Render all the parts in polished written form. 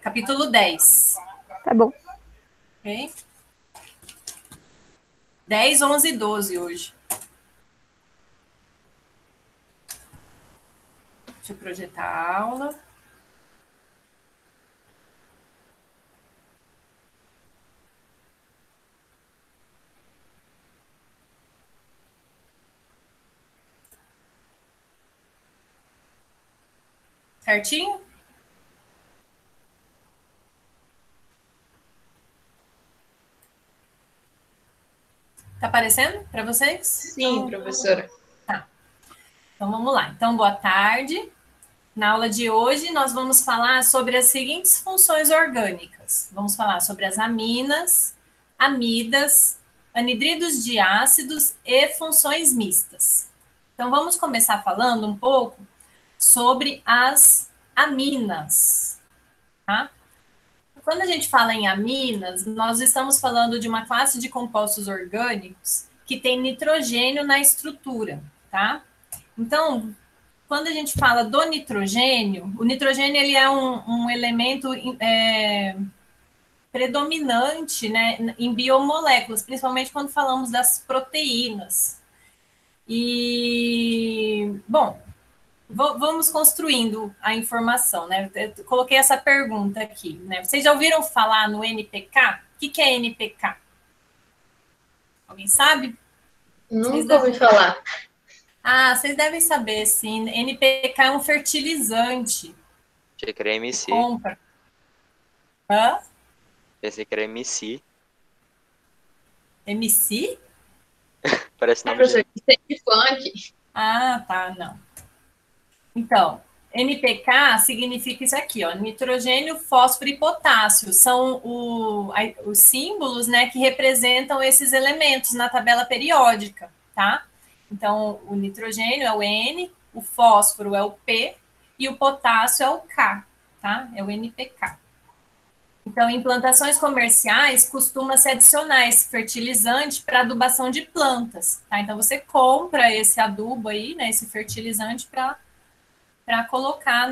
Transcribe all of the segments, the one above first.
capítulo 10. Tá bom. Ok? 10, 11 e 12 hoje. Deixa eu projetar a aula. Certinho? Tá aparecendo para vocês? Sim, professora. Tá. Então, vamos lá. Então, boa tarde. Na aula de hoje, nós vamos falar sobre as seguintes funções orgânicas. Vamos falar sobre as aminas, amidas, anidridos de ácidos e funções mistas. Então, vamos começar falando um pouco sobre as aminas, tá? Quando a gente fala em aminas, nós estamos falando de uma classe de compostos orgânicos que tem nitrogênio na estrutura, tá? Então, quando a gente fala do nitrogênio, o nitrogênio ele é um elemento predominante, né, em biomoléculas, principalmente quando falamos das proteínas. E, bom, vamos construindo a informação, né? Eu coloquei essa pergunta aqui, né? Vocês já ouviram falar no NPK? O que é NPK? Alguém sabe? Nunca ouvi falar. Ah, vocês devem saber, sim. NPK é um fertilizante. Achei que era MC. Compra. Hã? Pensei que era MC. MC? Parece nome Professor, de... isso é de funk. Ah, tá, não. Então, NPK significa isso aqui, ó, nitrogênio, fósforo e potássio. São os símbolos, né, que representam esses elementos na tabela periódica, tá? Então, o nitrogênio é o N, o fósforo é o P e o potássio é o K, tá? É o NPK. Então, em plantações comerciais, costuma-se adicionar esse fertilizante para adubação de plantas, tá? Então, você compra esse adubo aí, né, esse fertilizante para colocar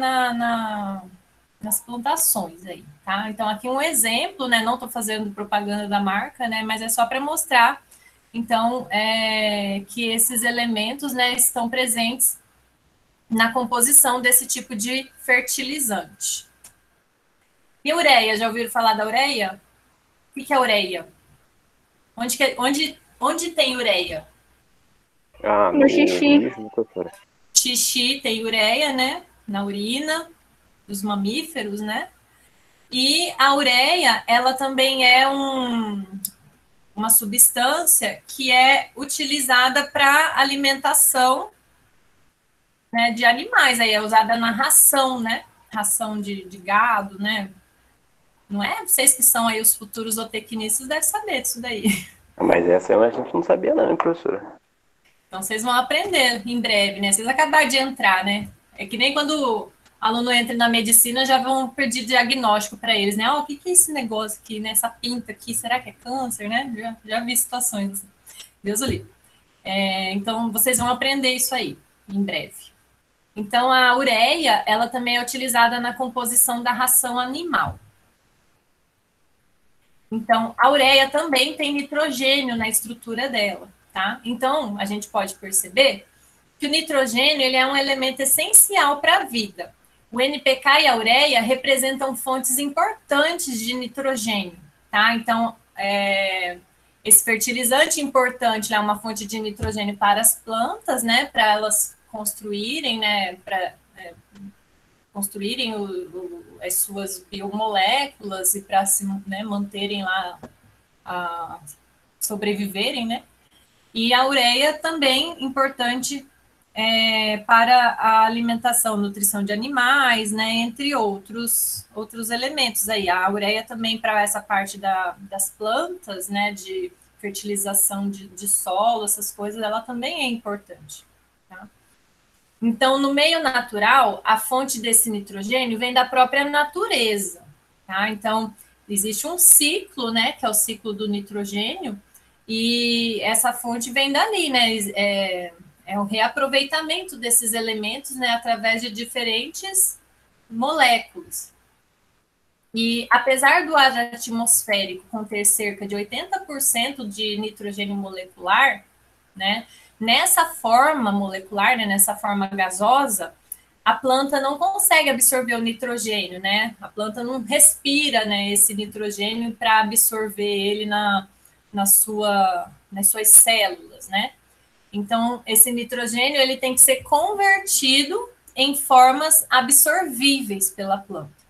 nas plantações aí, tá? Então, aqui um exemplo, né? Não estou fazendo propaganda da marca, né? Mas é só para mostrar, então, que esses elementos, né, estão presentes na composição desse tipo de fertilizante. E ureia, já ouviram falar da ureia? O que é ureia? Onde tem ureia? Ah, No xixi. organismo, professora. Xixi tem ureia, né? Na urina dos mamíferos, né? E a ureia, ela também é uma substância que é utilizada para alimentação, né, de animais, aí é usada na ração, né? Ração de gado, né? Não é? Vocês que são aí os futuros zootecnistas devem saber disso daí. Mas essa a gente não sabia não, hein, professora? Então, vocês vão aprender em breve, né? Vocês acabaram de entrar, né? É que nem quando o aluno entra na medicina, já vão pedir diagnóstico para eles, né? O que é esse negócio aqui, né? Essa pinta aqui, será que é câncer, né? Já vi situações assim. Deus o livre. Então, vocês vão aprender isso aí, em breve. Então, a ureia, ela também é utilizada na composição da ração animal. Então, a ureia também tem nitrogênio na estrutura dela, tá? Então, a gente pode perceber que o nitrogênio ele é um elemento essencial para a vida. O NPK e a ureia representam fontes importantes de nitrogênio, tá? Então, esse fertilizante importante é uma fonte de nitrogênio para as plantas, né? Para elas construírem, né? Para construírem as suas biomoléculas e para se, né, manterem lá, sobreviverem, né? E a ureia também importante para a alimentação, nutrição de animais, né, entre outros elementos aí. A ureia também para essa parte das plantas, né, de fertilização de solo, essas coisas, ela também é importante. Tá? Então, no meio natural, a fonte desse nitrogênio vem da própria natureza. Tá? Então, existe um ciclo, né, que é o ciclo do nitrogênio, e essa fonte vem dali, né? É o reaproveitamento desses elementos, né, através de diferentes moléculas. E apesar do ar atmosférico conter cerca de 80% de nitrogênio molecular, né, nessa forma molecular, né, nessa forma gasosa, a planta não consegue absorver o nitrogênio, né? A planta não respira, né, esse nitrogênio para absorver ele nas suas células, né? Então, esse nitrogênio ele tem que ser convertido em formas absorvíveis pela planta.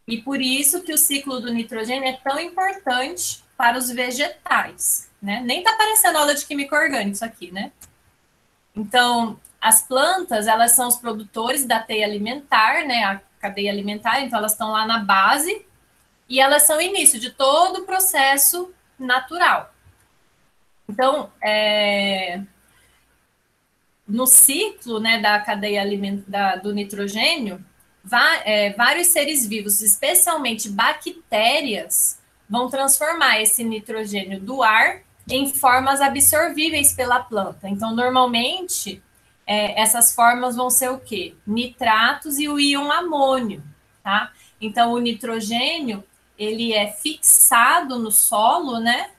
E por isso que o ciclo do nitrogênio é tão importante para os vegetais, né? Nem está parecendo aula de química orgânica isso aqui, né? Então, as plantas, elas são os produtores da teia alimentar, né? A cadeia alimentar, então elas estão lá na base e elas são o início de todo o processo natural. Então, no ciclo, né, da cadeia alimentar do nitrogênio, vários seres vivos, especialmente bactérias, vão transformar esse nitrogênio do ar em formas absorvíveis pela planta. Então, normalmente, essas formas vão ser o quê? Nitratos e o íon amônio, tá? Então, o nitrogênio, ele é fixado no solo, né?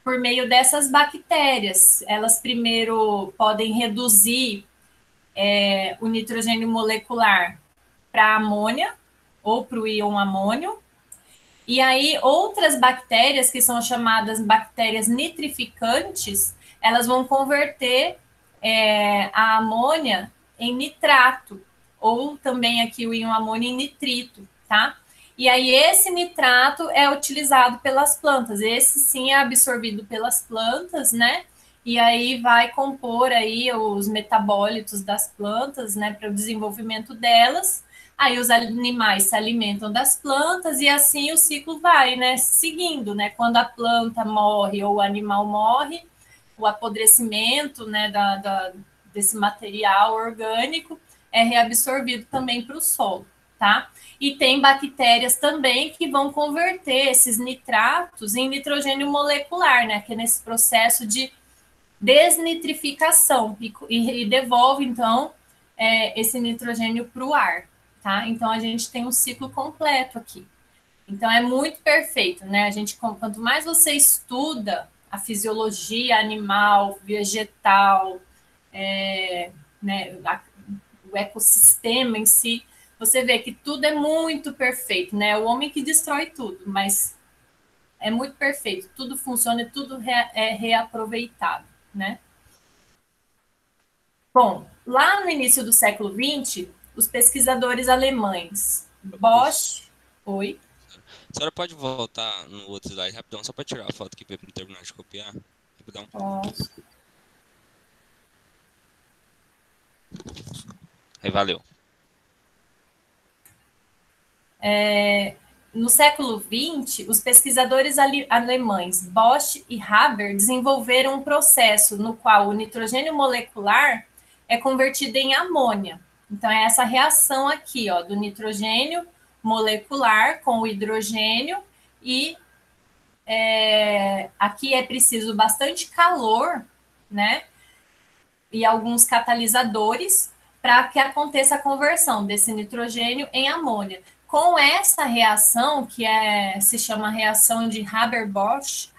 Por meio dessas bactérias. Elas primeiro podem reduzir o nitrogênio molecular para amônia ou para o íon amônio. E aí, outras bactérias, que são chamadas bactérias nitrificantes, elas vão converter a amônia em nitrato, ou também aqui o íon amônio em nitrito, tá? E aí, esse nitrato é utilizado pelas plantas. Esse, sim, é absorvido pelas plantas, né? E aí vai compor aí os metabólitos das plantas, né? Para o desenvolvimento delas. Aí os animais se alimentam das plantas e assim o ciclo vai, né? Seguindo, né? Quando a planta morre ou o animal morre, o apodrecimento, né? Desse material orgânico é reabsorvido também para o solo, tá? E tem bactérias também que vão converter esses nitratos em nitrogênio molecular, né? Que é nesse processo de desnitrificação e devolve, então, esse nitrogênio para o ar, tá? Então, a gente tem um ciclo completo aqui. Então, é muito perfeito, né? Quanto mais você estuda a fisiologia animal, vegetal, né, o ecossistema em si, você vê que tudo é muito perfeito, né? O homem que destrói tudo, mas é muito perfeito. Tudo funciona, tudo é reaproveitado, né? Bom, lá no início do século XX, os pesquisadores alemães Bosch... Oi? A senhora pode voltar no outro slide rapidão, só para tirar a foto aqui para terminar de copiar? Rapidão. Posso. Aí, valeu. No século XX, os pesquisadores alemães Bosch e Haber desenvolveram um processo no qual o nitrogênio molecular é convertido em amônia. Então, é essa reação aqui, ó, do nitrogênio molecular com o hidrogênio e aqui é preciso bastante calor, né? E alguns catalisadores para que aconteça a conversão desse nitrogênio em amônia. Com essa reação, que se chama reação de Haber-Bosch,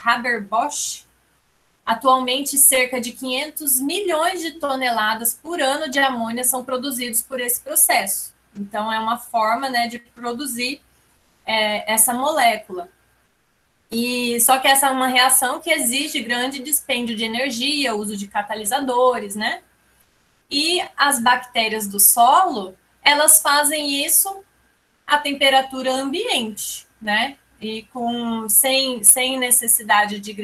atualmente cerca de 500 milhões de toneladas por ano de amônia são produzidos por esse processo. Então, é uma forma, né, de produzir essa molécula. E só que essa é uma reação que exige grande dispêndio de energia, uso de catalisadores, né? E as bactérias do solo, elas fazem isso a temperatura ambiente, né? E sem necessidade de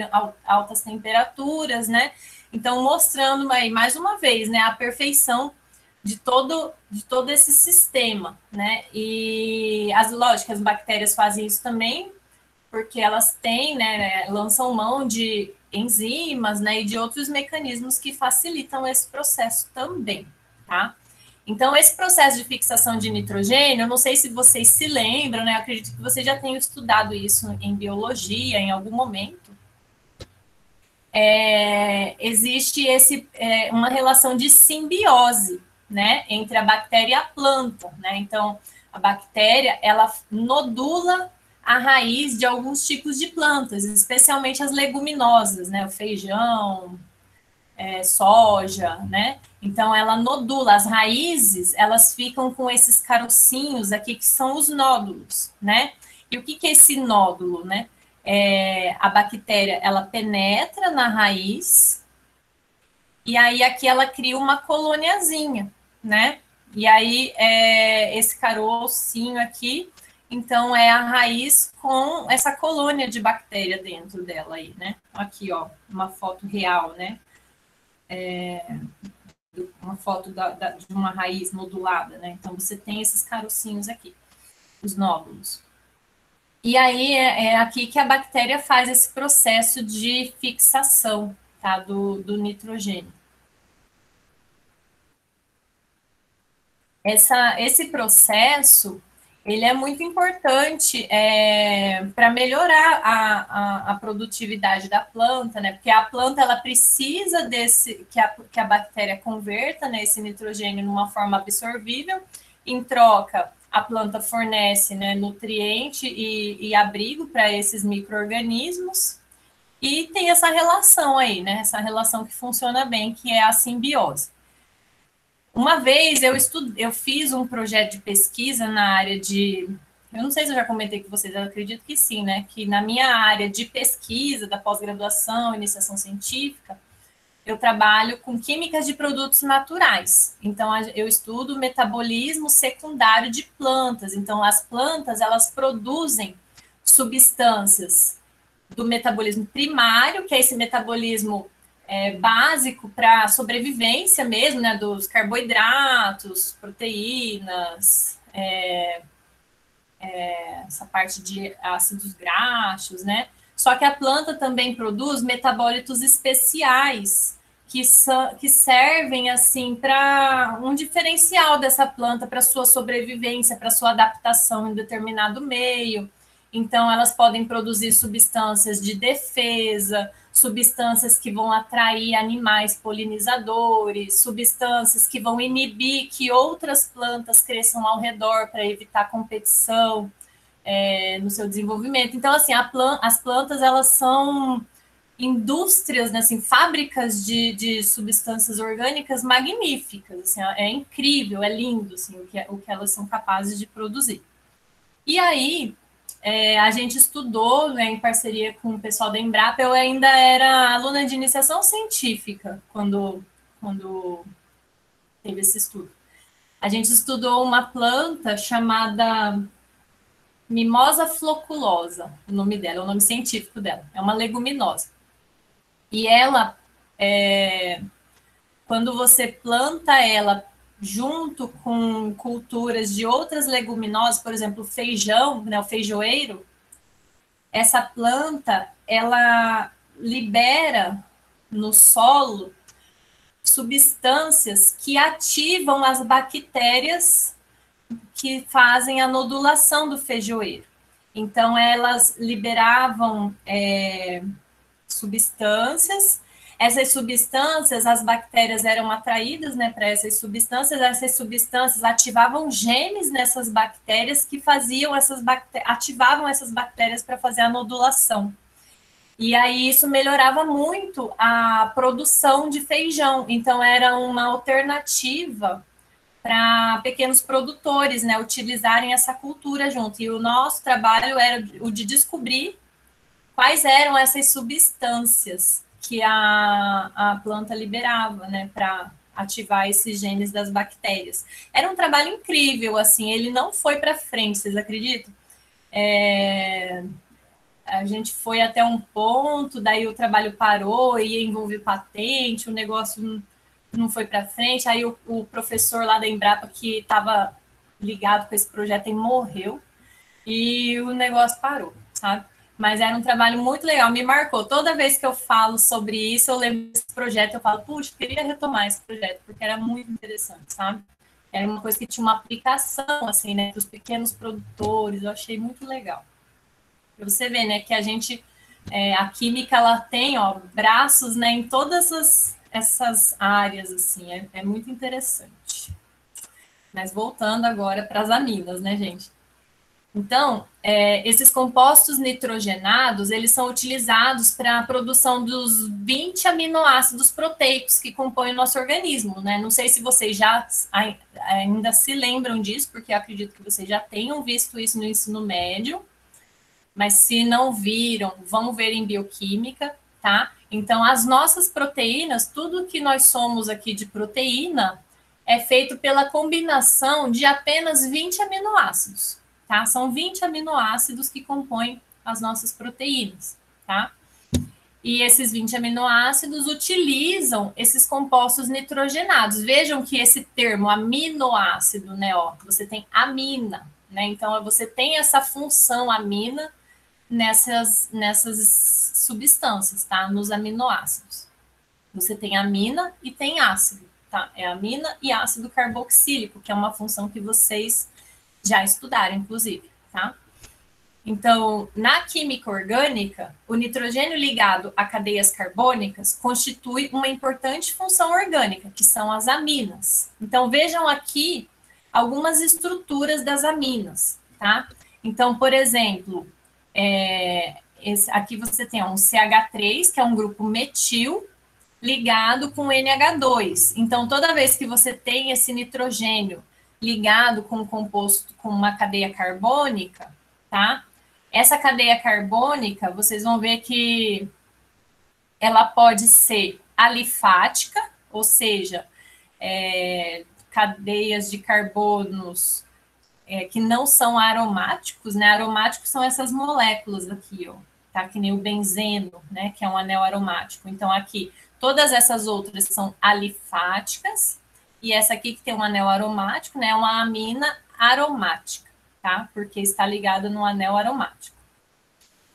altas temperaturas, né? Então, mostrando aí, mais uma vez, né, a perfeição de todo esse sistema, né? E lógico, as bactérias fazem isso também, porque elas têm, né, lançam mão de enzimas, né, e de outros mecanismos que facilitam esse processo também, tá? Então, esse processo de fixação de nitrogênio, eu não sei se vocês se lembram, né? Eu acredito que vocês já tenham estudado isso em biologia em algum momento. Existe uma relação de simbiose, né, entre a bactéria e a planta, né? Então, A bactéria, ela nodula a raiz de alguns tipos de plantas, especialmente as leguminosas, né? O feijão, soja, né? Então, ela nodula. As raízes, elas ficam com esses carocinhos aqui, que são os nódulos, né? E o que é esse nódulo, né? A bactéria, ela penetra na raiz, e aí aqui ela cria uma colôniazinha, né? E aí, esse carocinho aqui, então, é a raiz com essa colônia de bactéria dentro dela aí, né? Aqui, ó, uma foto real, né? Uma foto de uma raiz nodulada, né? Então, você tem esses carocinhos aqui, os nódulos. E aí, é aqui que a bactéria faz esse processo de fixação, tá? Do nitrogênio. Esse processo, ele é muito importante para melhorar a produtividade da planta, né? Porque a planta, ela precisa que a bactéria converta, né, esse nitrogênio numa forma absorvível. Em troca, a planta fornece, né, nutriente e abrigo para esses micro-organismos. E tem essa relação aí, né? Essa relação que funciona bem, que é a simbiose. Uma vez eu fiz um projeto de pesquisa na área de... Eu não sei se eu já comentei com vocês, eu acredito que sim, né? Que na minha área de pesquisa, da pós-graduação, iniciação científica, eu trabalho com químicas de produtos naturais. Então, eu estudo o metabolismo secundário de plantas. Então, as plantas, elas produzem substâncias do metabolismo primário, que é esse metabolismo básico para a sobrevivência mesmo, né, dos carboidratos, proteínas, essa parte de ácidos graxos, né? Só que a planta também produz metabólitos especiais que servem assim para um diferencial dessa planta para sua sobrevivência, para sua adaptação em determinado meio. Então, elas podem produzir substâncias de defesa, substâncias que vão atrair animais polinizadores, substâncias que vão inibir que outras plantas cresçam ao redor para evitar competição no seu desenvolvimento. Então, assim, as plantas, elas são indústrias, né, assim, fábricas de substâncias orgânicas magníficas. Assim, é incrível, é lindo assim, o que elas são capazes de produzir. E aí, a gente estudou, né, em parceria com o pessoal da Embrapa. Eu ainda era aluna de iniciação científica quando teve esse estudo. A gente estudou uma planta chamada Mimosa floculosa, o nome dela, o nome científico dela. É uma leguminosa. E ela, quando você planta ela junto com culturas de outras leguminosas, por exemplo, o feijão, né, o feijoeiro, essa planta, ela libera no solo substâncias que ativam as bactérias que fazem a nodulação do feijoeiro. Então, elas liberavam substâncias. Essas substâncias, as bactérias eram atraídas, né, para essas substâncias ativavam genes nessas bactérias que ativavam essas bactérias para fazer a nodulação. E aí isso melhorava muito a produção de feijão. Então, era uma alternativa para pequenos produtores, né, utilizarem essa cultura junto. E o nosso trabalho era o de descobrir quais eram essas substâncias que a planta liberava, né, para ativar esses genes das bactérias. Era um trabalho incrível, assim, ele não foi para frente, vocês acreditam? A gente foi até um ponto, daí o trabalho parou, ia envolver patente, o negócio não foi para frente, aí o professor lá da Embrapa que estava ligado com esse projeto aí morreu, e o negócio parou, sabe? Mas era um trabalho muito legal, me marcou. Toda vez que eu falo sobre isso, eu lembro desse projeto, eu falo, puxa, queria retomar esse projeto, porque era muito interessante, sabe? Era uma coisa que tinha uma aplicação, assim, né, dos pequenos produtores, eu achei muito legal. Pra você ver, né, que a gente, a química, ela tem, ó, braços, né, em todas essas áreas, assim, é muito interessante. Mas voltando agora para as aminas, né, gente? Então, esses compostos nitrogenados, eles são utilizados para a produção dos 20 aminoácidos proteicos que compõem o nosso organismo, né? Não sei se vocês já ainda se lembram disso, porque eu acredito que vocês já tenham visto isso no ensino médio, mas se não viram, vão ver em bioquímica, tá? Então, as nossas proteínas, tudo que nós somos aqui de proteína, é feito pela combinação de apenas 20 aminoácidos. Tá? São 20 aminoácidos que compõem as nossas proteínas, tá? E esses 20 aminoácidos utilizam esses compostos nitrogenados. Vejam que esse termo aminoácido, né, ó, você tem amina, né? Então você tem essa função amina nessas substâncias, tá? Nos aminoácidos. Você tem amina e tem ácido, tá? É amina e ácido carboxílico, que é uma função que vocês já estudaram, inclusive, tá? Então, na química orgânica, o nitrogênio ligado a cadeias carbônicas constitui uma importante função orgânica, que são as aminas. Então, vejam aqui algumas estruturas das aminas, tá? Então, por exemplo, aqui você tem um CH3, que é um grupo metil, ligado com NH2. Então, toda vez que você tem esse nitrogênio ligado com um composto com uma cadeia carbônica, tá? Essa cadeia carbônica, vocês vão ver que ela pode ser alifática, ou seja, cadeias de carbonos que não são aromáticos, né? Aromáticos são essas moléculas aqui, ó, tá? Que nem o benzeno, né? Que é um anel aromático. Então, aqui, todas essas outras são alifáticas, e essa aqui que tem um anel aromático, né, é uma amina aromática, tá? Porque está ligada no anel aromático.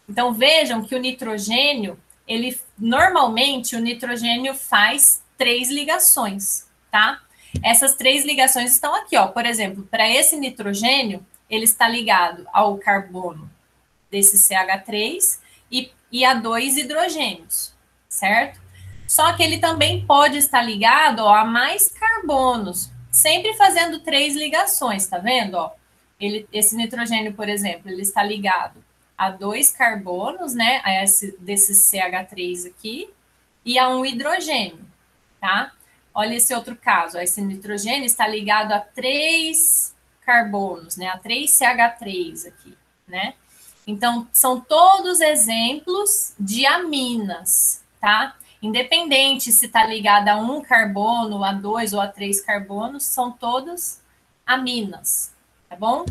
Então, vejam que o nitrogênio, normalmente, o nitrogênio faz 3 ligações, tá? Essas 3 ligações estão aqui, ó. Por exemplo, para esse nitrogênio, ele está ligado ao carbono desse CH3 e a 2 hidrogênios, certo? Só que ele também pode estar ligado, ó, a mais carbonos, sempre fazendo 3 ligações, tá vendo? Ó, esse nitrogênio, por exemplo, ele está ligado a 2 carbonos, né, desse CH3 aqui, e a um hidrogênio, tá? Olha esse outro caso, ó, esse nitrogênio está ligado a 3 carbonos, né, a 3 CH3 aqui, né? Então, são todos exemplos de aminas, tá? Independente se está ligada a 1 carbono, a 2 ou a 3 carbonos, são todas aminas, tá bom?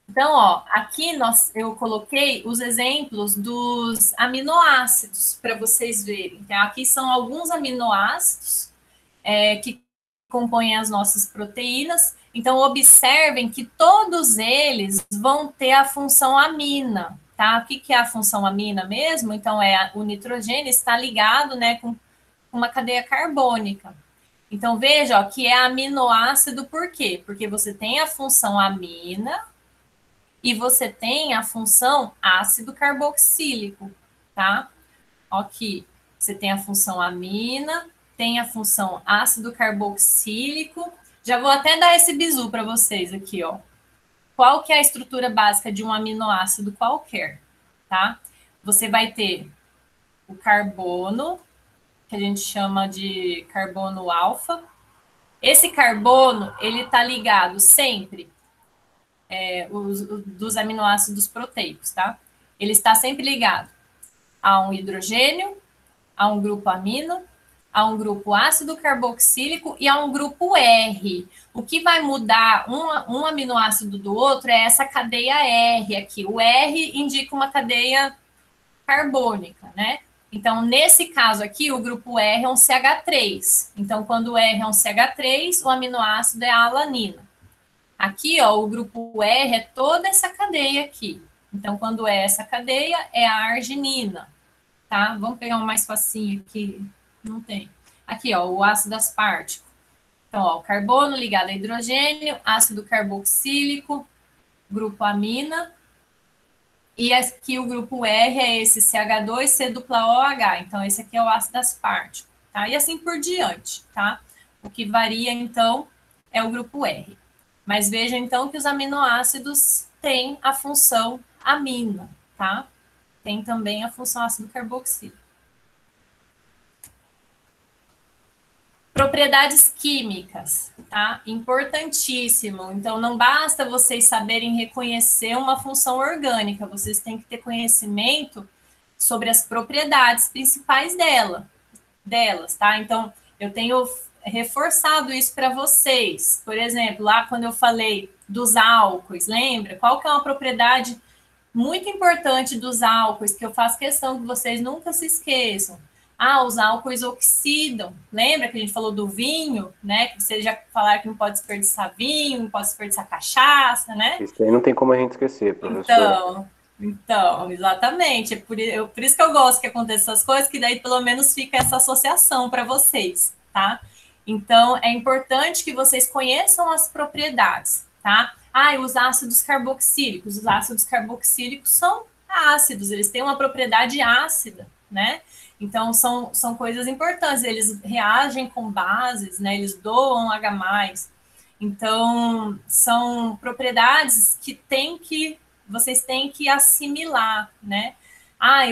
Então, ó, aqui eu coloquei os exemplos dos aminoácidos para vocês verem. Então, aqui são alguns aminoácidos que compõem as nossas proteínas. Então, observem que todos eles vão ter a função amina, tá? O que é a função amina mesmo? Então, o nitrogênio está ligado, né, com uma cadeia carbônica. Então, veja, ó, que é aminoácido por quê? Porque você tem a função amina e você tem a função ácido carboxílico, tá? Aqui, você tem a função amina, tem a função ácido carboxílico. Já vou até dar esse bizu para vocês aqui, ó. Qual que é a estrutura básica de um aminoácido qualquer, tá? Você vai ter o carbono, que a gente chama de carbono alfa. Esse carbono, ele tá ligado sempre, dos aminoácidos proteicos, tá? Ele está sempre ligado a um hidrogênio, a um grupo amina, a um grupo ácido carboxílico e a um grupo R. O que vai mudar um aminoácido do outro é essa cadeia R aqui. O R indica uma cadeia carbônica, né? Então, nesse caso aqui, o grupo R é um CH3. Então, quando o R é um CH3, o aminoácido é a alanina. Aqui, ó, o grupo R é toda essa cadeia aqui. Então, quando é essa cadeia, é a arginina, tá? Vamos pegar um mais facinho aqui. Não tem. Aqui, ó, o ácido aspartico. Então, ó, o carbono ligado a hidrogênio, ácido carboxílico, grupo amina. E aqui o grupo R é esse CH2, COOH. Então, esse aqui é o ácido aspartico, tá? E assim por diante, tá? O que varia, então, é o grupo R. Mas veja, então, que os aminoácidos têm a função amina, tá? Tem também a função ácido carboxílico. Propriedades químicas, tá? Importantíssimo. Então, não basta vocês saberem reconhecer uma função orgânica, vocês têm que ter conhecimento sobre as propriedades principais delas, tá? Então, eu tenho reforçado isso para vocês. Por exemplo, lá quando eu falei dos álcoois, lembra? Qual que é uma propriedade muito importante dos álcoois, que eu faço questão que vocês nunca se esqueçam? Ah, os álcoois oxidam. Lembra que a gente falou do vinho, né? Que vocês já falaram que não pode desperdiçar vinho, não pode desperdiçar cachaça, né? Isso aí não tem como a gente esquecer, professor. Então, exatamente. Por isso que eu gosto que aconteça essas coisas, que daí pelo menos fica essa associação para vocês, tá? Então, é importante que vocês conheçam as propriedades, tá? Ah, e os ácidos carboxílicos. Os ácidos carboxílicos são ácidos, eles têm uma propriedade ácida, né? Então, são coisas importantes. Eles reagem com bases, né? Eles doam H+. Então, são propriedades que vocês têm que assimilar, né? Ah,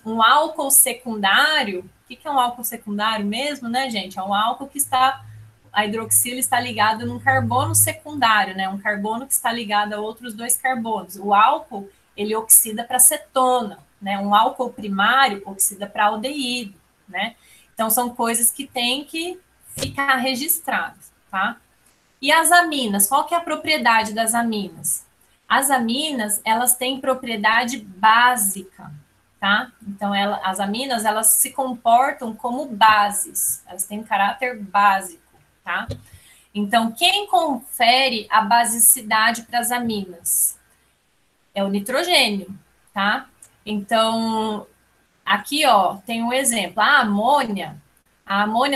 um álcool secundário, o que é um álcool secundário mesmo, né, gente? É um álcool que a hidroxila está ligada num carbono secundário, né? Um carbono que está ligado a outros 2 carbonos. O álcool, ele oxida para cetona, né? Um álcool primário oxida para aldeído, né? Então, são coisas que têm que ficar registradas, tá? E as aminas, qual que é a propriedade das aminas? As aminas, elas têm propriedade básica, tá? Então, as aminas, elas se comportam como bases, elas têm caráter básico, tá? Então, quem confere a basicidade para as aminas? É o nitrogênio, tá? Então, aqui, ó, tem um exemplo. A amônia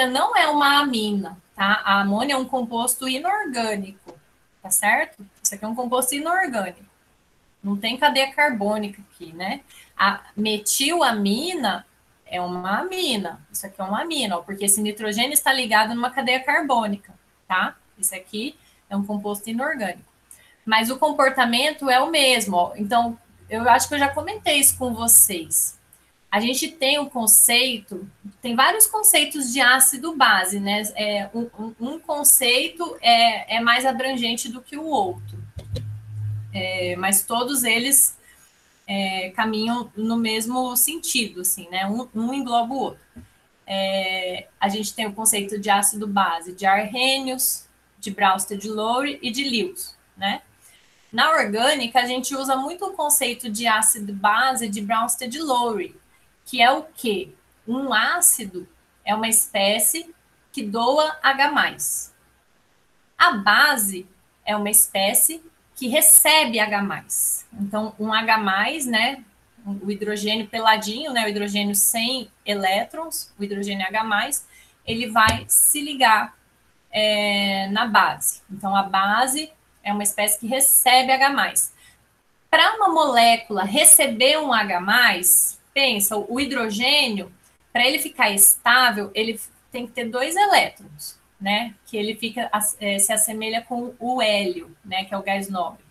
não é uma amina, tá? A amônia é um composto inorgânico, tá certo? Isso aqui é um composto inorgânico. Não tem cadeia carbônica aqui, né? A metilamina é uma amina. Isso aqui é uma amina, ó, porque esse nitrogênio está ligado numa cadeia carbônica, tá? Isso aqui é um composto inorgânico. Mas o comportamento é o mesmo, ó. Então, eu acho que eu já comentei isso com vocês. A gente tem um conceito, tem vários conceitos de ácido-base, né? Um conceito é mais abrangente do que o outro. Mas todos eles caminham no mesmo sentido, assim, né? Um engloba o outro. A gente tem o conceito de ácido-base de Arrhenius, de Bronsted-Lowry e de Lewis, né? Na orgânica, a gente usa muito o conceito de ácido-base de Bronsted-Lowry, que é o quê? Um ácido é uma espécie que doa H+. A base é uma espécie que recebe H+. Então, um H+, né, o hidrogênio peladinho, né, o hidrogênio sem elétrons, o hidrogênio H+, ele vai se ligar na base. Então, a base é uma espécie que recebe H+. Para uma molécula receber um H+, pensa, o hidrogênio, para ele ficar estável, ele tem que ter 2 elétrons, né? Que ele se assemelha com o hélio, né? Que é o gás nobre.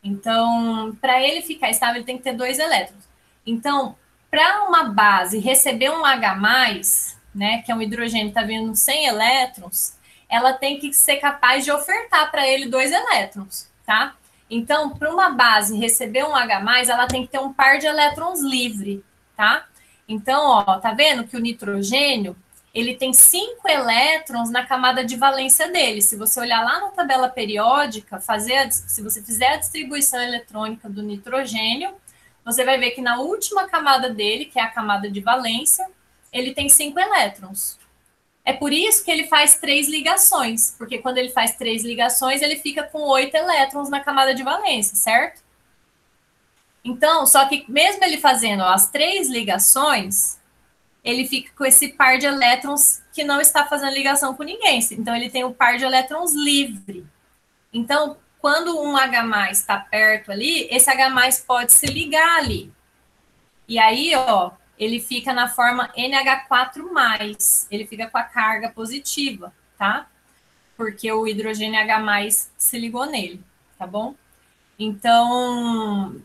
Então, para ele ficar estável, ele tem que ter 2 elétrons. Então, para uma base receber um H+, né? Que é um hidrogênio que está vindo sem elétrons, ela tem que ser capaz de ofertar para ele 2 elétrons, tá? Então, para uma base receber um H+, ela tem que ter um par de elétrons livre, tá? Então, ó, tá vendo que o nitrogênio, ele tem 5 elétrons na camada de valência dele. Se você olhar lá na tabela periódica, se você fizer a distribuição eletrônica do nitrogênio, você vai ver que na última camada dele, que é a camada de valência, ele tem 5 elétrons. É por isso que ele faz 3 ligações, porque quando ele faz 3 ligações, ele fica com 8 elétrons na camada de valência, certo? Então, só que mesmo ele fazendo as 3 ligações, ele fica com esse par de elétrons que não está fazendo ligação com ninguém. Então, ele tem o par de elétrons livre. Então, quando um H+ está perto ali, esse H+ pode se ligar ali. E aí, ó, ele fica na forma NH4+, ele fica com a carga positiva, tá? Porque o hidrogênio H+ se ligou nele, tá bom? Então,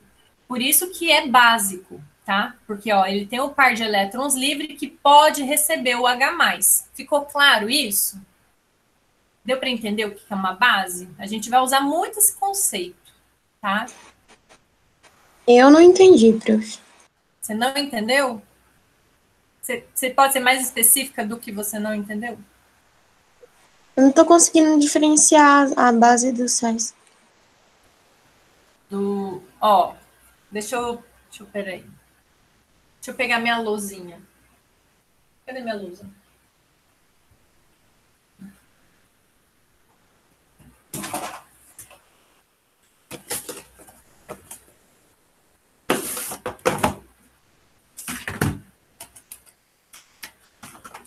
por isso que é básico, tá? Porque, ó, ele tem o par de elétrons livre que pode receber o H+. Ficou claro isso? Deu para entender o que é uma base? A gente vai usar muito esse conceito, tá? Eu não entendi, prof. Você não entendeu? Você pode ser mais específica do que você não entendeu? Eu não estou conseguindo diferenciar a base dos sais. Ó, peraí. Deixa eu pegar minha luzinha. Cadê minha lousa?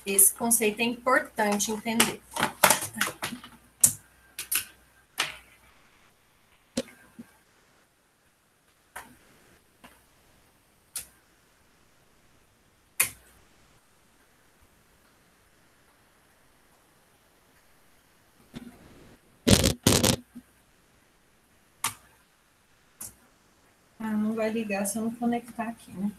Esse conceito é importante entender. Ah, não vai ligar se eu não conectar aqui, né?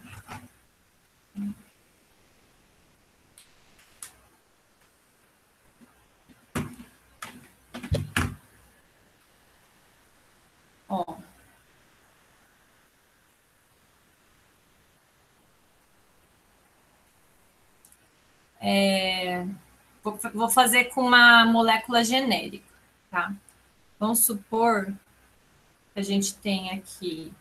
Ó. Vou fazer com uma molécula genérica, tá? Vamos supor que a gente tem aqui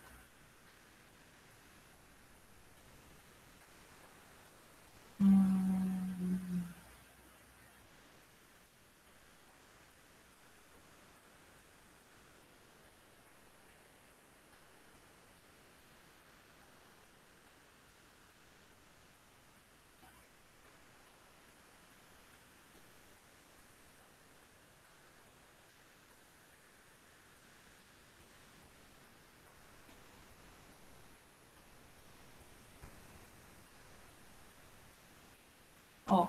ó,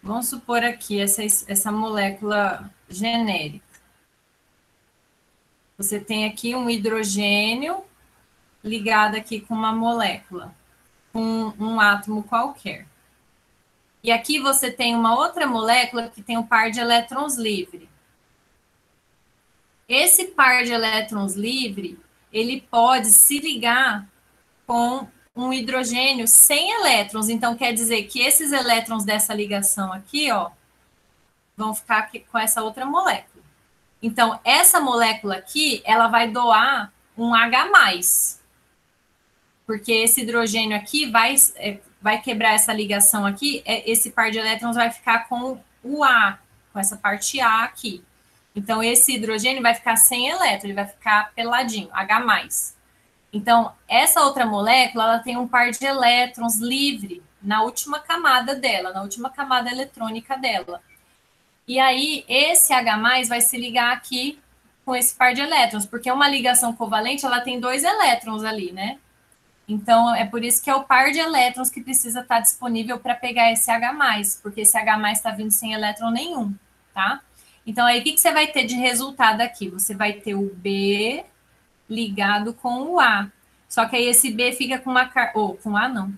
vamos supor aqui essa molécula genérica. Você tem aqui um hidrogênio ligado aqui com uma molécula, com um átomo qualquer. E aqui você tem uma outra molécula que tem um par de elétrons livre. Esse par de elétrons livre, ele pode se ligar com um hidrogênio sem elétrons. Então, quer dizer que esses elétrons dessa ligação aqui, ó, vão ficar aqui com essa outra molécula. Então, essa molécula aqui, ela vai doar um H+. Porque esse hidrogênio aqui vai quebrar essa ligação aqui, esse par de elétrons vai ficar com o A, com essa parte A aqui. Então, esse hidrogênio vai ficar sem elétron, ele vai ficar peladinho, H+. Então, essa outra molécula, ela tem um par de elétrons livre na última camada dela, na última camada eletrônica dela. E aí, esse H+ vai se ligar aqui com esse par de elétrons, porque uma ligação covalente, ela tem 2 elétrons ali, né? Então, é por isso que é o par de elétrons que precisa estar disponível para pegar esse H+, porque esse H+ está vindo sem elétron nenhum, tá? Então, aí, o que você vai ter de resultado aqui? Você vai ter o B ligado com o A. Só que aí esse B fica com uma... com A não.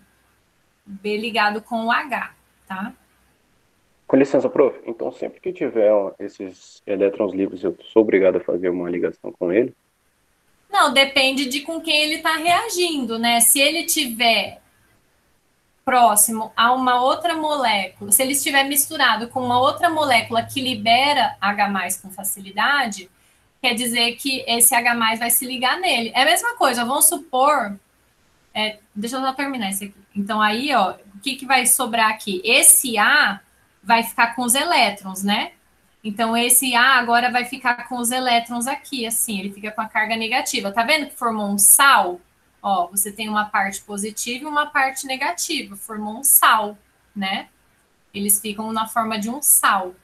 B ligado com o H, tá? Com licença, prof. Então, sempre que tiver esses elétrons livres, eu sou obrigado a fazer uma ligação com ele? Não, depende de com quem ele está reagindo, né? Se ele tiver próximo a uma outra molécula, se ele estiver misturado com uma outra molécula que libera H+ com facilidade, quer dizer que esse H+ vai se ligar nele. É a mesma coisa, vamos supor... deixa eu só terminar isso aqui. Então, aí, ó, o que vai sobrar aqui? Esse A vai ficar com os elétrons, né? Então, esse A agora vai ficar com os elétrons aqui, assim, ele fica com a carga negativa. Tá vendo que formou um sal? Ó, você tem uma parte positiva e uma parte negativa, formou um sal, né? Eles ficam na forma de um sal.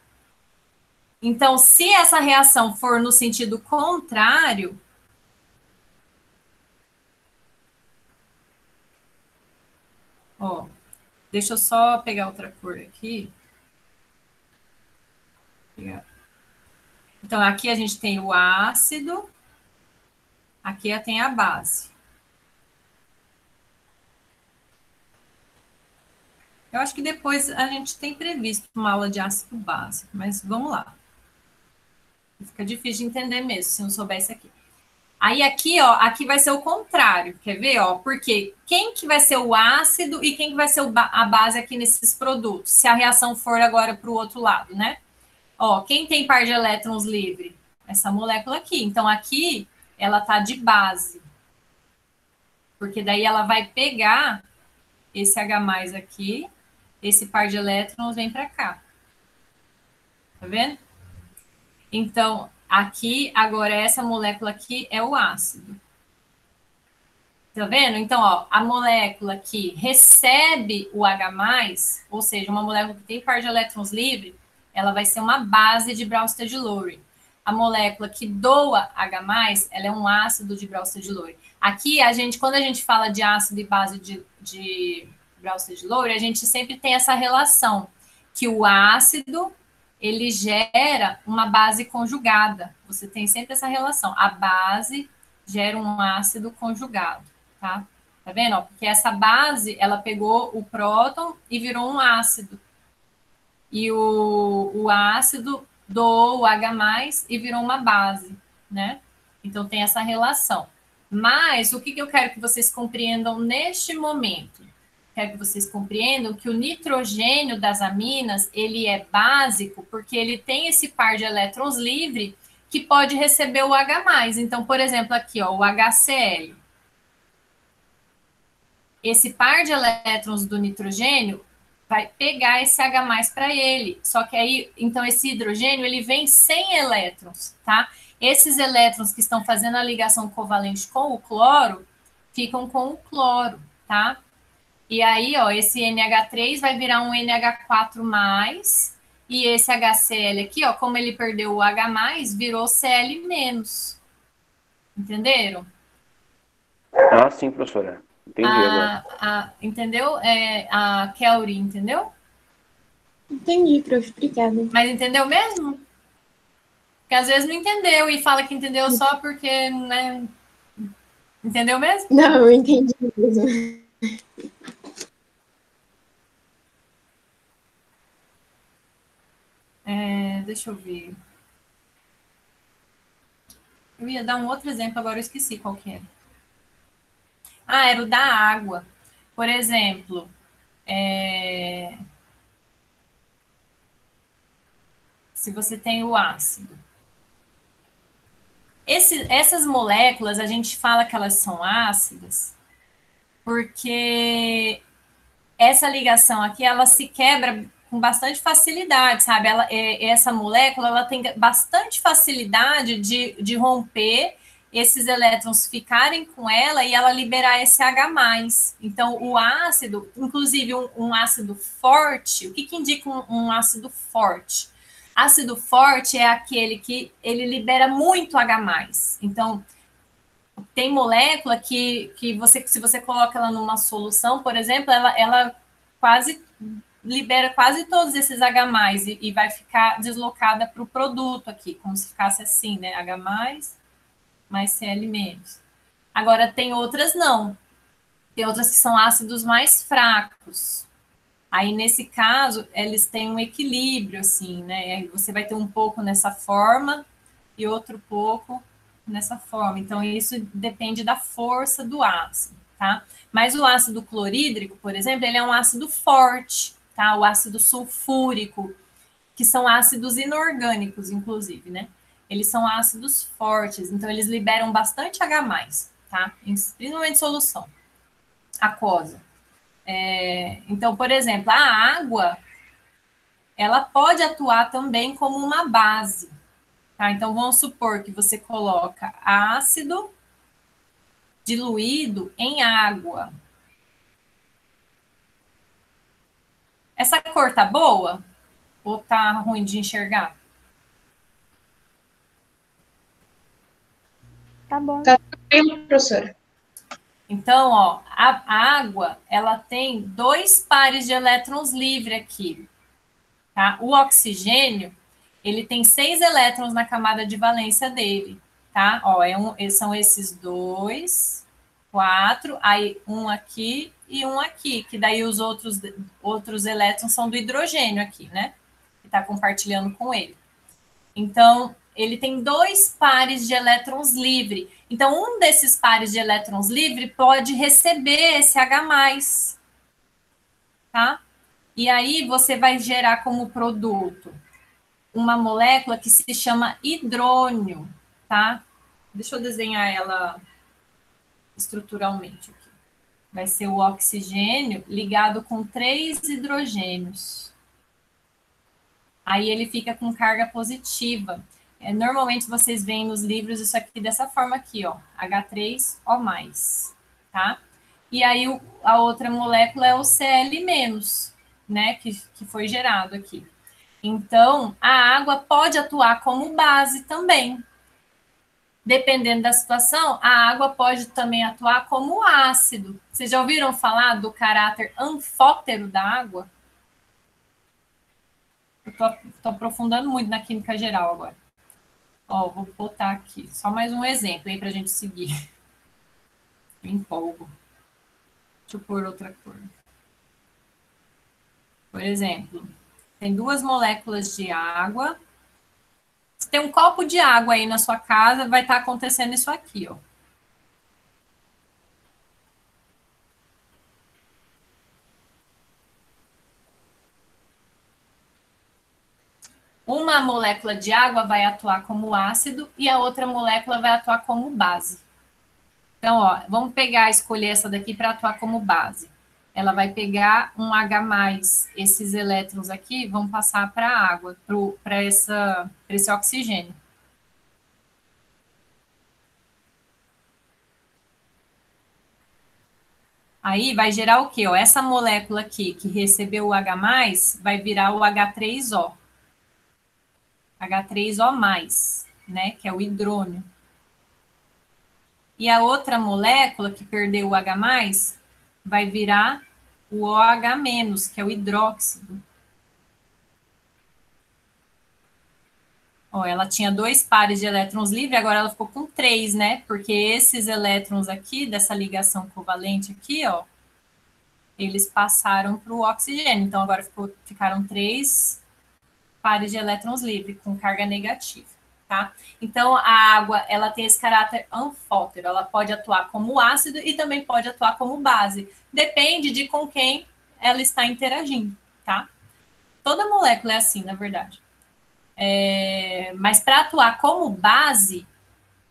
Então, se essa reação for no sentido contrário, Ó, deixa eu só pegar outra cor aqui. Então, aqui a gente tem o ácido, aqui tem a base. Eu acho que depois a gente tem previsto uma aula de ácido base, mas vamos lá. Fica difícil de entender mesmo, se não souber isso aqui. Aí aqui, ó, aqui vai ser o contrário, quer ver, ó? Porque quem que vai ser o ácido e quem que vai ser a base aqui nesses produtos, se a reação for agora para o outro lado, né? Ó, quem tem par de elétrons livre? Essa molécula aqui. Então, aqui, ela tá de base. Porque daí ela vai pegar esse H+ aqui, esse par de elétrons vem para cá. Tá vendo? Então, aqui, agora, essa molécula aqui é o ácido. Tá vendo? Então, ó, a molécula que recebe o H+, ou seja, uma molécula que tem par de elétrons livre, ela vai ser uma base de Bronsted-Lowry. A molécula que doa H+, ela é um ácido de Bronsted-Lowry. Aqui, quando a gente fala de ácido e base de Bronsted-Lowry, a gente sempre tem essa relação, que o ácido, ele gera uma base conjugada. Você tem sempre essa relação. A base gera um ácido conjugado, tá? Tá vendo? Ó, porque essa base, ela pegou o próton e virou um ácido. E o ácido doou o H+ e virou uma base, né? Então, tem essa relação. Mas, o que eu quero que vocês compreendam neste momento? Quero que vocês compreendam que o nitrogênio das aminas, ele é básico porque ele tem esse par de elétrons livre que pode receber o H+. Então, por exemplo, aqui, ó, o HCl. Esse par de elétrons do nitrogênio vai pegar esse H+ para ele. Só que aí, então, esse hidrogênio, ele vem sem elétrons, tá? Esses elétrons que estão fazendo a ligação covalente com o cloro, ficam com o cloro, tá? E aí, ó, esse NH3 vai virar um NH4+, e esse HCl aqui, ó, como ele perdeu o H+, virou Cl-. Entenderam? Ah, sim, professora. Entendi agora. Entendeu? A Kelly, entendeu? Entendi, prof. Obrigada. Mas entendeu mesmo? Porque às vezes não entendeu e fala que entendeu só porque, né? Entendeu mesmo? Não, eu entendi mesmo. Deixa eu ver. Eu ia dar um outro exemplo, agora eu esqueci qual que era. Era o da água. Por exemplo, se você tem o ácido. Essas moléculas, a gente fala que elas são ácidas porque essa ligação aqui, ela se quebra com bastante facilidade, sabe? Essa molécula, ela tem bastante facilidade de romper esses elétrons ficarem com ela e ela liberar esse H+. Então, o ácido, inclusive um ácido forte, o que indica um ácido forte? Ácido forte é aquele que ele libera muito H+. Então, tem molécula que se você coloca ela numa solução, por exemplo, ela quase libera quase todos esses H+, e vai ficar deslocada para o produto aqui, como se ficasse assim, né? H+, mais Cl-. Agora, tem outras não. Tem outras que são ácidos mais fracos. Aí, nesse caso, eles têm um equilíbrio, assim, né? Aí você vai ter um pouco nessa forma e outro pouco nessa forma. Então, isso depende da força do ácido, tá? Mas o ácido clorídrico, por exemplo, ele é um ácido forte, tá? O ácido sulfúrico, que são ácidos inorgânicos, inclusive, né? Eles são ácidos fortes, então eles liberam bastante H+, tá? Principalmente solução aquosa. Então, por exemplo, a água, ela pode atuar também como uma base, tá? Então, vamos supor que você coloca ácido diluído em água. Essa cor tá boa? Ou tá ruim de enxergar? Tá bom. Tá tranquilo, professora. Então, ó, a água, ela tem 2 pares de elétrons livres aqui, tá? O oxigênio, ele tem 6 elétrons na camada de valência dele, tá? Ó, são esses 2, 4, aí um aqui e um aqui, que daí os outros elétrons são do hidrogênio aqui, né? Que está compartilhando com ele. Então, ele tem 2 pares de elétrons livres. Então, um desses pares de elétrons livres pode receber esse H+, tá? E aí, você vai gerar como produto uma molécula que se chama hidrônio, tá? Deixa eu desenhar ela estruturalmente aqui. Vai ser o oxigênio ligado com 3 hidrogênios. Aí ele fica com carga positiva. Normalmente vocês veem nos livros isso aqui dessa forma aqui, ó, H3O+, tá? E aí a outra molécula é o Cl-, né, que foi gerado aqui. Então, a água pode atuar como base também. Dependendo da situação, a água pode também atuar como ácido. Vocês já ouviram falar do caráter anfótero da água? Eu tô aprofundando muito na química geral agora. Ó, vou botar aqui só mais um exemplo aí para a gente seguir. Me empolgo. Deixa eu pôr outra cor. Por exemplo, tem 2 moléculas de água. Se tem um copo de água aí na sua casa, vai estar acontecendo isso aqui, ó. Uma molécula de água vai atuar como ácido e a outra molécula vai atuar como base. Então, ó, vamos escolher essa daqui para atuar como base. Ela vai pegar um H+, esses elétrons aqui vão passar para a água, para esse oxigênio. Aí vai gerar o quê? Ó, essa molécula aqui que recebeu o H+, vai virar o H3O. H3O+, né, que é o hidrônio. E a outra molécula que perdeu o H+, vai virar o OH-, que é o hidróxido. Ó, ela tinha 2 pares de elétrons livres, agora ela ficou com 3, né? Porque esses elétrons aqui, dessa ligação covalente aqui, ó, eles passaram para o oxigênio. Então, agora ficaram 3 pares de elétrons livres com carga negativa, tá? Então, a água, ela tem esse caráter anfótero, ela pode atuar como ácido e também pode atuar como base. Depende de com quem ela está interagindo, tá? Toda molécula é assim, na verdade. Mas para atuar como base,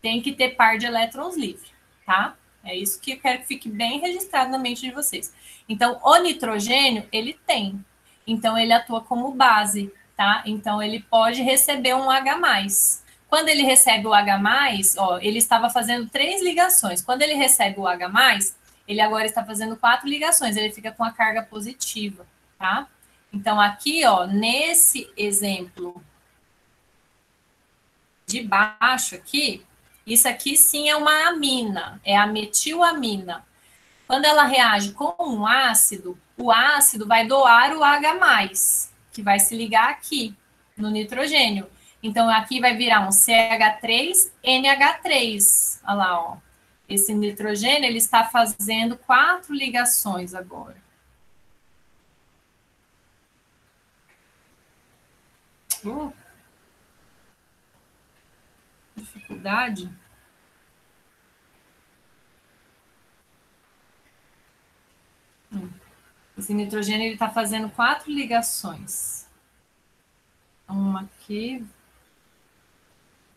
tem que ter par de elétrons livres, tá? É isso que eu quero que fique bem registrado na mente de vocês. Então, o nitrogênio, ele tem. Então, ele atua como base, tá? Então, ele pode receber um H+. Quando ele recebe o H+, ó, ele estava fazendo 3 ligações. Quando ele recebe o H+, ele agora está fazendo 4 ligações. Ele fica com a carga positiva, tá? Então, aqui, ó, nesse exemplo de baixo aqui, isso aqui sim é uma amina, é a metilamina. Quando ela reage com um ácido, o ácido vai doar o H+, que vai se ligar aqui, no nitrogênio. Então, aqui vai virar um CH3NH3. Olha lá, ó. Esse nitrogênio, ele está fazendo 4 ligações agora. Dificuldade. Esse nitrogênio, ele está fazendo 4 ligações. Uma aqui.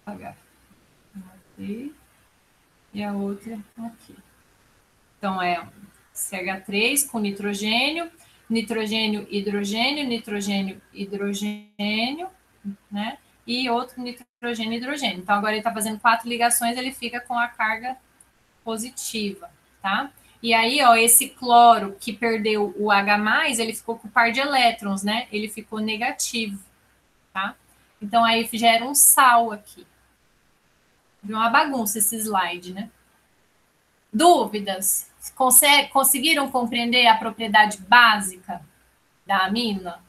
Vou apagar. Uma aqui. E a outra aqui. Então, é CH3 com nitrogênio, nitrogênio, hidrogênio, nitrogênio, hidrogênio, né? E outro nitrogênio, hidrogênio. Então, agora ele está fazendo 4 ligações, ele fica com a carga positiva, tá? E aí, ó, esse cloro que perdeu o H+, ele ficou com par de elétrons, né? Ele ficou negativo, tá? Então, aí gera um sal aqui. Viu uma bagunça esse slide, né? Dúvidas? Conseguiram compreender a propriedade básica da amina?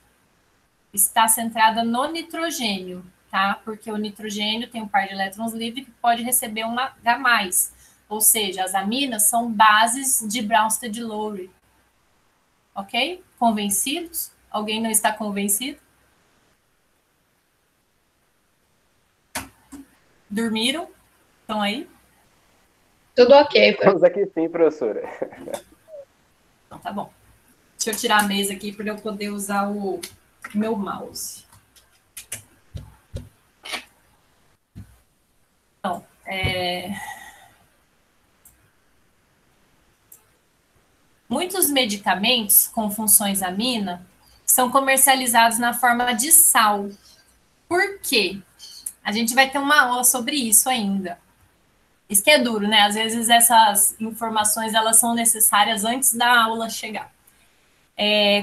Está centrada no nitrogênio, tá? Porque o nitrogênio tem um par de elétrons livres que pode receber um H+. Ou seja, as aminas são bases de Bronsted-Lowry. Ok? Convencidos? Alguém não está convencido? Dormiram? Estão aí? Tudo ok, pai. Estamos aqui sim, professora. Então, tá bom. Deixa eu tirar a mesa aqui para eu poder usar o meu mouse. Então, muitos medicamentos com funções amina são comercializados na forma de sal. Por quê? A gente vai ter uma aula sobre isso ainda. Isso que é duro, né? Às vezes essas informações elas são necessárias antes da aula chegar.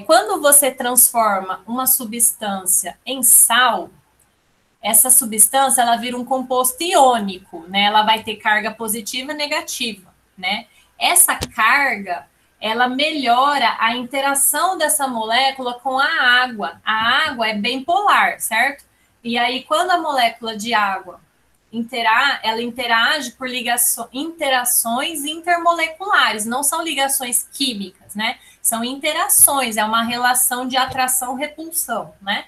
Quando você transforma uma substância em sal, essa substância ela vira um composto iônico, né? Ela vai ter carga positiva e negativa, né? Essa carga ela melhora a interação dessa molécula com a água. A água é bem polar, certo? E aí, quando a molécula de água ela interage por interações intermoleculares, não são ligações químicas, né? São interações, é uma relação de atração-repulsão, né?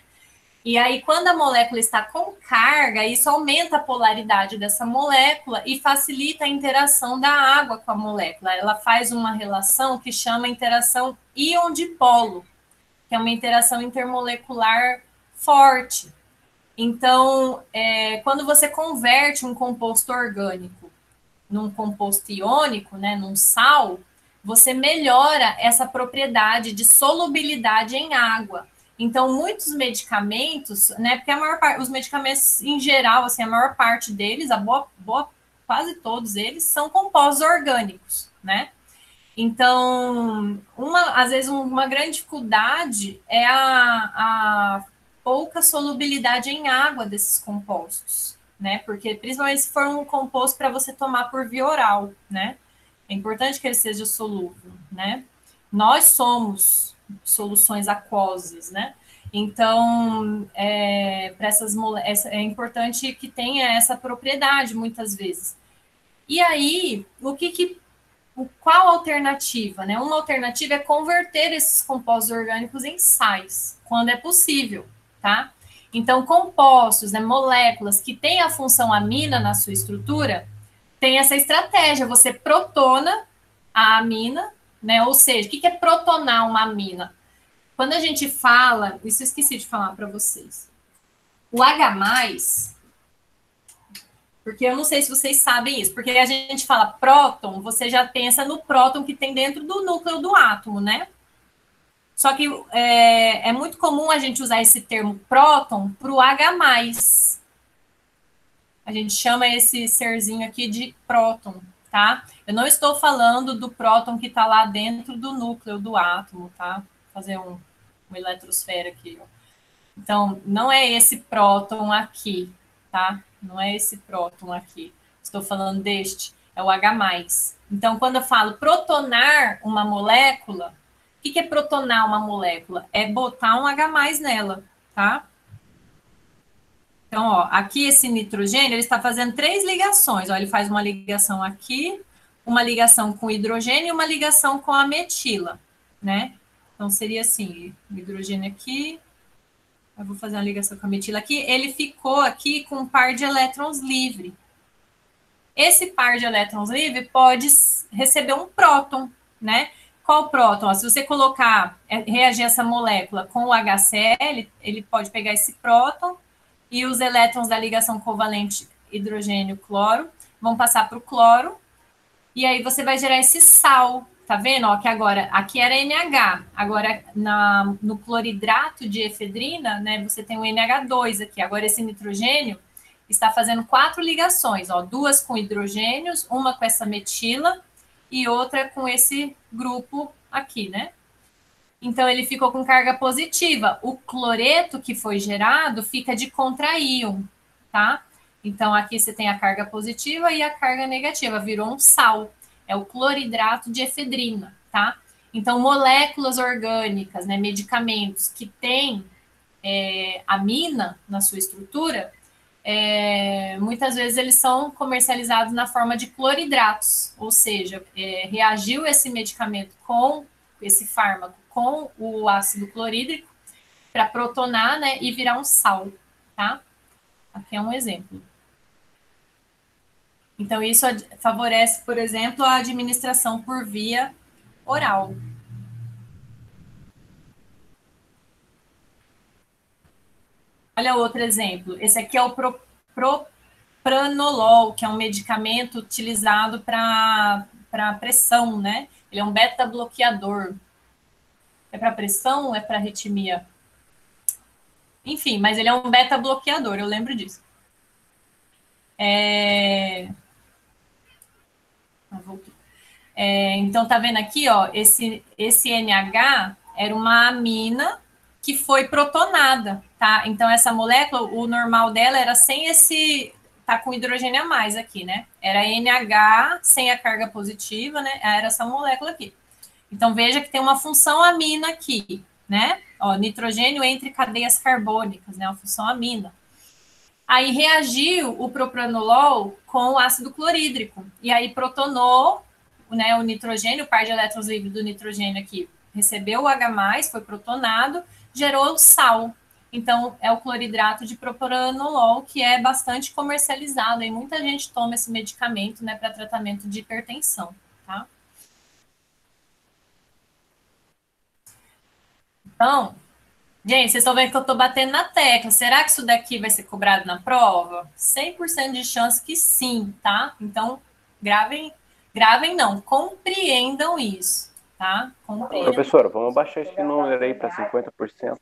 E aí, quando a molécula está com carga, isso aumenta a polaridade dessa molécula e facilita a interação da água com a molécula. Ela faz uma relação que chama interação íon-dipolo, que é uma interação intermolecular forte. Então, quando você converte um composto orgânico num composto iônico, né, num sal, você melhora essa propriedade de solubilidade em água. Então, muitos medicamentos, né, porque os medicamentos em geral, assim, a maior parte deles, quase todos eles, são compostos orgânicos, né? Então, às vezes, uma grande dificuldade é a pouca solubilidade em água desses compostos, né? Porque, principalmente se for um composto para você tomar por via oral, né? É importante que ele seja solúvel, né? Nós somos soluções aquosas, né? Então, para essas moléculas, é importante que tenha essa propriedade, muitas vezes. E aí, qual a alternativa, né? Uma alternativa é converter esses compostos orgânicos em sais, quando é possível, tá? Então, compostos, né, moléculas que têm a função amina na sua estrutura, tem essa estratégia, você protona a amina, né? Ou seja, o que é protonar uma amina? Quando a gente fala, isso eu esqueci de falar para vocês, o H+, porque eu não sei se vocês sabem isso, porque a gente fala próton, você já pensa no próton que tem dentro do núcleo do átomo, né? Só que é muito comum a gente usar esse termo próton para o H+. A gente chama esse serzinho aqui de próton, tá? Eu não estou falando do próton que está lá dentro do núcleo do átomo, tá? Vou fazer uma eletrosfera aqui, ó. Então, não é esse próton aqui, tá? Não é esse próton aqui. Estou falando deste, é o H+. Então, quando eu falo protonar uma molécula, o que é protonar uma molécula? É botar um H+ nela, tá? Então, ó, aqui esse nitrogênio, ele está fazendo 3 ligações. Ó, ele faz uma ligação aqui, uma ligação com hidrogênio e uma ligação com a metila, né? Então, seria assim, o hidrogênio aqui, eu vou fazer uma ligação com a metila aqui, ele ficou aqui com um par de elétrons livre. Esse par de elétrons livre pode receber um próton, né? Qual próton? Ó, se você reagir essa molécula com o HCl, ele pode pegar esse próton e os elétrons da ligação covalente hidrogênio-cloro vão passar para o cloro, e aí você vai gerar esse sal, tá vendo? Ó, que agora, aqui era NH, agora no cloridrato de efedrina, né, você tem o NH2 aqui, agora esse nitrogênio está fazendo 4 ligações, ó, 2 com hidrogênios, uma com essa metila e outra com esse grupo aqui, né? Então, ele ficou com carga positiva. O cloreto que foi gerado fica de contraíon, tá? Então, aqui você tem a carga positiva e a carga negativa, virou um sal. é o cloridrato de efedrina, tá? Então, moléculas orgânicas, né, medicamentos que têm amina na sua estrutura, muitas vezes eles são comercializados na forma de cloridratos, ou seja, reagiu esse medicamento com esse fármaco com o ácido clorídrico para protonar, né, e virar um sal, tá? Aqui é um exemplo. Então, isso favorece, por exemplo, a administração por via oral. Olha outro exemplo. Esse aqui é o propranolol, que é um medicamento utilizado para pressão, né? Ele é um beta-bloqueador. É para pressão ou é para arritmia? Enfim, mas ele é um beta-bloqueador, eu lembro disso. Então, tá vendo aqui, ó, esse NH era uma amina que foi protonada, tá? Então, essa molécula, o normal dela era sem esse, tá com hidrogênio a mais aqui, né? Era NH sem a carga positiva, né? Era essa molécula aqui. Então, veja que tem uma função amina aqui, né? Ó, nitrogênio entre cadeias carbônicas, né? Uma função amina. Aí reagiu o propranolol com o ácido clorídrico. E aí protonou, né, o nitrogênio, o par de elétrons livres do nitrogênio aqui recebeu o H+, foi protonado, gerou sal. Então, é o cloridrato de propranolol, que é bastante comercializado. E muita gente toma esse medicamento, né, para tratamento de hipertensão, tá? Então, gente, vocês estão vendo que eu estou batendo na tecla. Será que isso daqui vai ser cobrado na prova? 100% de chance que sim, tá? Então, gravem não, compreendam isso, tá? Compreendam. Professora, vamos baixar esse número aí para 50%.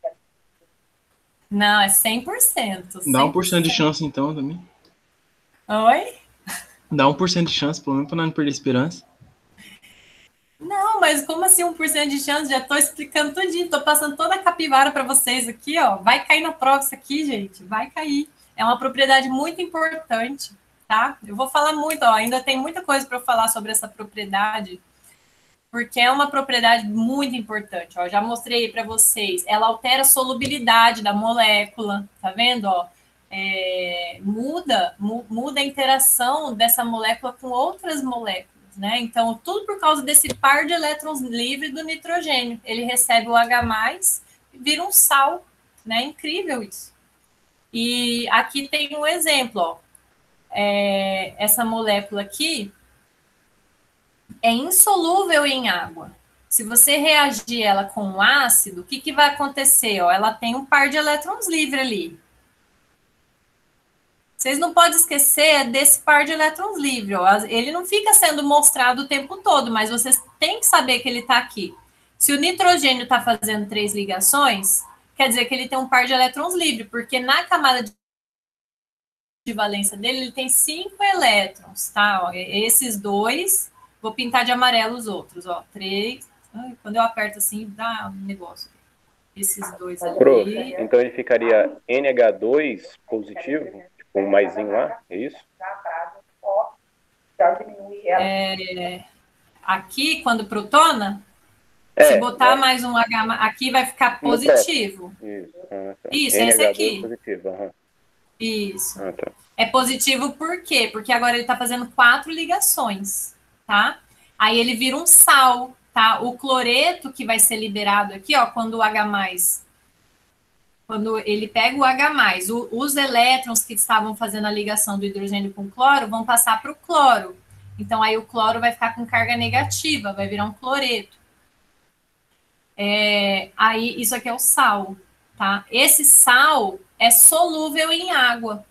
Não, é 100%. Dá 1% de chance então também. Oi? Dá 1% de chance, pelo menos para não perder a esperança. Não, mas como assim 1% de chance? Já estou explicando tudinho, estou passando toda a capivara para vocês aqui, ó. Vai cair na prova isso aqui, gente, vai cair. É uma propriedade muito importante, tá? Eu vou falar muito, ó, ainda tem muita coisa para eu falar sobre essa propriedade, porque é uma propriedade muito importante, ó. Já mostrei para vocês, ela altera a solubilidade da molécula, tá vendo, ó? Muda a interação dessa molécula com outras moléculas. Né? Então, tudo por causa desse par de elétrons livres do nitrogênio. Ele recebe o H+, e vira um sal, né? Incrível isso. E aqui tem um exemplo, ó. Essa molécula aqui é insolúvel em água. Se você reagir ela com um ácido, o que vai acontecer? Ó? Ela tem um par de elétrons livres ali. Vocês não podem esquecer desse par de elétrons livres. Ó. Ele não fica sendo mostrado o tempo todo, mas vocês têm que saber que ele está aqui. Se o nitrogênio está fazendo 3 ligações, quer dizer que ele tem um par de elétrons livres, porque na camada de valência dele, ele tem 5 elétrons, tá? Ó, esses 2, vou pintar de amarelo os outros, ó, 3. Ai, quando eu aperto assim, dá um negócio. Esses 2 ali. Prof, então ele ficaria NH2 positivo? Um maisinho lá, é isso? Aqui, quando protona, se botar mais um H, aqui vai ficar positivo. Isso, é esse aqui. Positivo, Isso. Tá. É positivo por quê? Porque agora ele está fazendo 4 ligações, tá? Aí ele vira um sal, tá? O cloreto que vai ser liberado aqui, ó, quando o H+, quando ele pega o H+, os elétrons que estavam fazendo a ligação do hidrogênio com o cloro vão passar para o cloro. Então, aí o cloro vai ficar com carga negativa, vai virar um cloreto. Aí, isso aqui é o sal, tá? Esse sal é solúvel em água.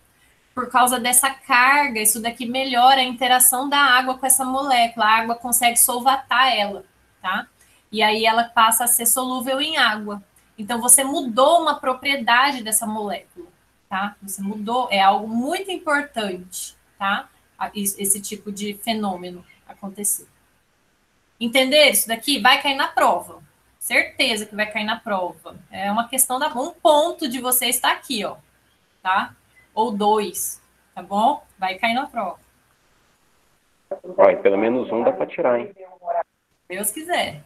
Por causa dessa carga, isso daqui melhora a interação da água com essa molécula. A água consegue solvatar ela, tá? E aí ela passa a ser solúvel em água. Então, você mudou uma propriedade dessa molécula, tá? Você mudou, é algo muito importante, tá? Esse tipo de fenômeno acontecer. Entender isso daqui? Vai cair na prova. Certeza que vai cair na prova. É uma questão da... Um ponto de você estar aqui, ó, tá? Ou 2, tá bom? Vai cair na prova. Ó, e pelo menos um dá pra tirar, hein? Deus quiser.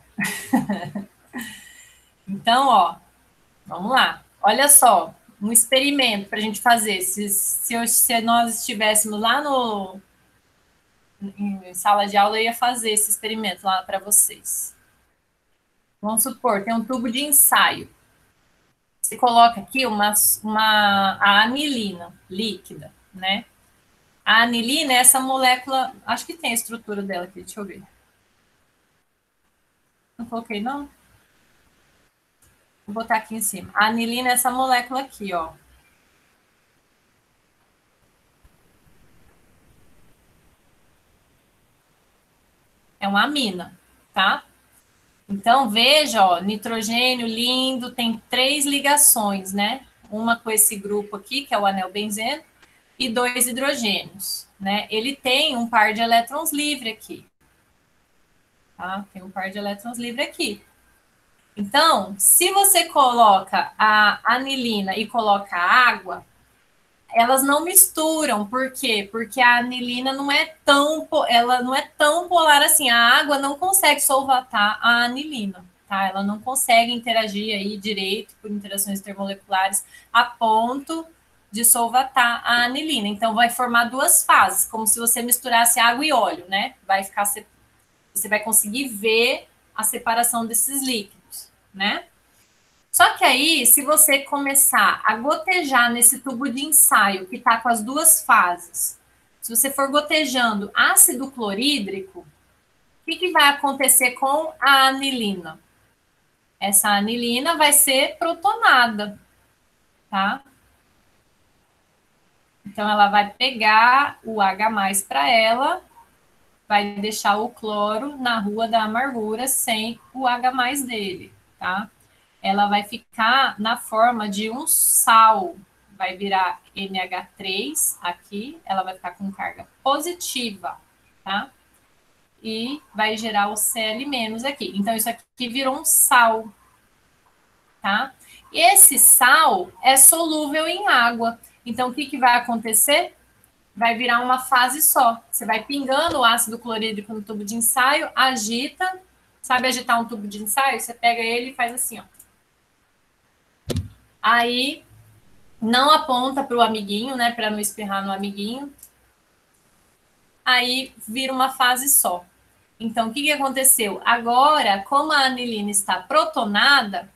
Então, ó, vamos lá. Olha só, um experimento para a gente fazer. Se nós estivéssemos lá em sala de aula, eu ia fazer esse experimento lá para vocês. Vamos supor, tem um tubo de ensaio. Você coloca aqui a anilina líquida, né? A anilina é essa molécula, acho que tem a estrutura dela aqui, deixa eu ver. Não coloquei, não? Vou botar aqui em cima. A anilina é essa molécula aqui, ó. É uma amina, tá? Então, veja, ó, nitrogênio lindo, tem 3 ligações, né? Uma com esse grupo aqui, que é o anel benzeno, e 2 hidrogênios, né? Ele tem um par de elétrons livre aqui, tá? Tem um par de elétrons livre aqui. Então, se você coloca a anilina e coloca a água, elas não misturam. Por quê? Porque a anilina ela não é tão polar assim. A água não consegue solvatar a anilina, tá? Ela não consegue interagir aí direito por interações termomoleculares a ponto de solvatar a anilina. Então, vai formar 2 fases, como se você misturasse água e óleo, né? Você vai conseguir ver a separação desses líquidos, né? Só que aí, se você começar a gotejar nesse tubo de ensaio que está com as 2 fases, se você for gotejando ácido clorídrico, o que vai acontecer com a anilina? Essa anilina vai ser protonada, tá? Então, ela vai pegar o H+ para ela, vai deixar o cloro na rua da amargura sem o H+ dele, tá? Ela vai ficar na forma de um sal, vai virar NH3 aqui, ela vai ficar com carga positiva, tá? E vai gerar o Cl- aqui. Então, isso aqui virou um sal, tá? Esse sal é solúvel em água. Então, o que vai acontecer? Vai virar uma fase só. Você vai pingando o ácido clorídrico no tubo de ensaio, agita. Sabe agitar um tubo de ensaio? Você pega ele e faz assim, ó. Aí, não aponta para o amiguinho, né? Para não espirrar no amiguinho. Aí, vira uma fase só. Então, o que aconteceu? Agora, como a anilina está protonada,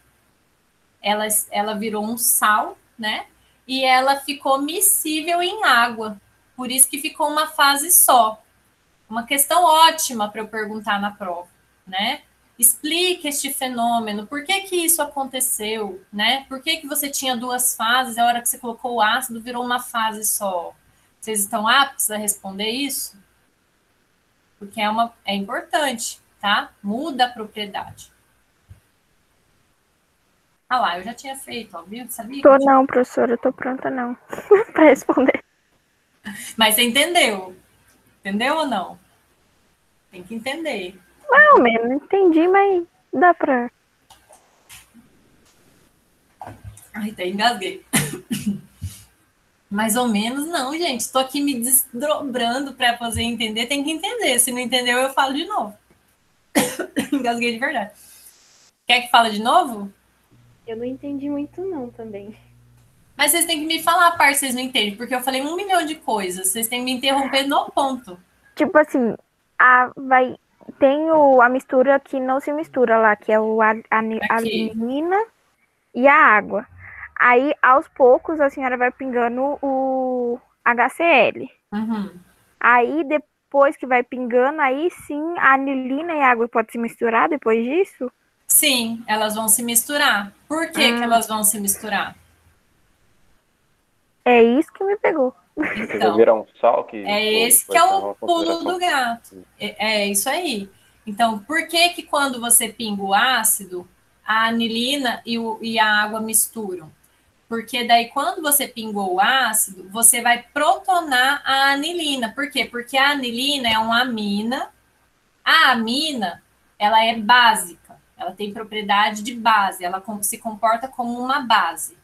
ela virou um sal, né? E ela ficou miscível em água. Por isso que ficou uma fase só. Uma questão ótima para eu perguntar na prova, né? Explique este fenômeno, por que isso aconteceu, né? Por que você tinha 2 fases, a hora que você colocou o ácido virou uma fase só? Vocês estão aptos a responder isso? Porque é importante, tá? Muda a propriedade. Ah lá, eu já tinha feito, ó, viu? Sabia? Tô não, professora, eu tô pronta não para responder. Mas você entendeu? Entendeu ou não? Tem que entender. Mais ou menos, entendi, mas dá pra... Ai, até engasguei. Mais ou menos não, gente. Estou aqui me desdobrando para fazer entender. Tem que entender. Se não entendeu, eu falo de novo. Engasguei de verdade. Quer que fale de novo? Eu não entendi muito não também. Mas vocês têm que me falar a parte que vocês não entendem, porque eu falei 1 milhão de coisas. Vocês têm que me interromper no ponto. Tipo assim, tem a mistura que não se mistura lá, que é a anilina e a água. Aí, aos poucos, a senhora vai pingando o HCl. Uhum. Aí, depois que vai pingando, aí sim, a anilina e a água pode se misturar depois disso? Sim, elas vão se misturar. Por que elas vão se misturar? É isso que me pegou. Então, virar um sal que esse que é o pulo do gato. É isso aí. Então, por que quando você pinga o ácido, a anilina e a água misturam? Porque daí, quando você pingou o ácido, você vai protonar a anilina. Por quê? Porque a anilina é uma amina. A amina, ela é básica. Ela tem propriedade de base. Ela se comporta como uma base.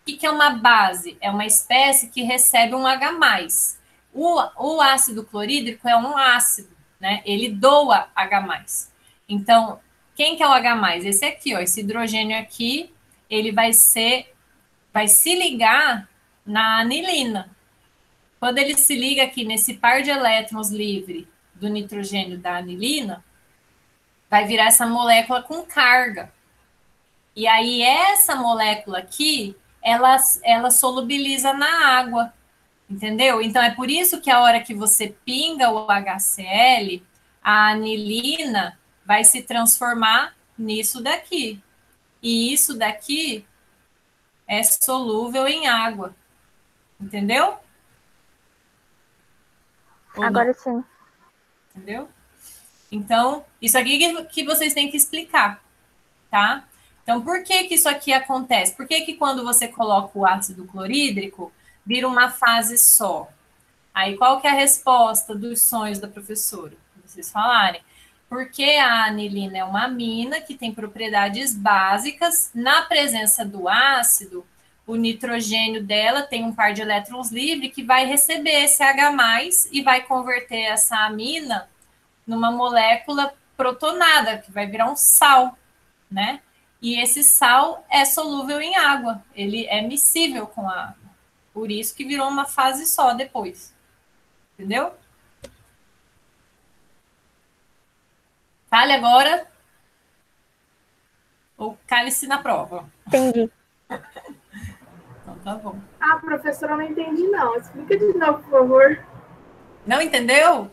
O que é uma base? É uma espécie que recebe um H+. O ácido clorídrico é um ácido, né? Ele doa H+. Então, quem que é o H+? Esse aqui, ó, esse hidrogênio aqui, ele vai se ligar na anilina. Quando ele se liga aqui nesse par de elétrons livre do nitrogênio da anilina, vai virar essa molécula com carga. E aí, essa molécula aqui, ela solubiliza na água, entendeu? Então, é por isso que a hora que você pinga o HCl, a anilina vai se transformar nisso daqui. E isso daqui é solúvel em água. Entendeu? Ou Agora não? sim. Entendeu? Então, isso aqui que vocês têm que explicar, tá? Então, por que que isso aqui acontece? Por que que quando você coloca o ácido clorídrico, vira uma fase só? Aí, qual que é a resposta dos sonhos da professora? Vocês falarem. Porque a anilina é uma amina que tem propriedades básicas. Na presença do ácido, o nitrogênio dela tem um par de elétrons livre que vai receber esse H+, e vai converter essa amina numa molécula protonada, que vai virar um sal, né? E esse sal é solúvel em água, ele é miscível com a água. Por isso que virou uma fase só depois. Entendeu? Fale agora ou cale-se na prova. Entendi. Então tá bom. Ah, professora, eu não entendi, não. Explica de novo, por favor. Não entendeu?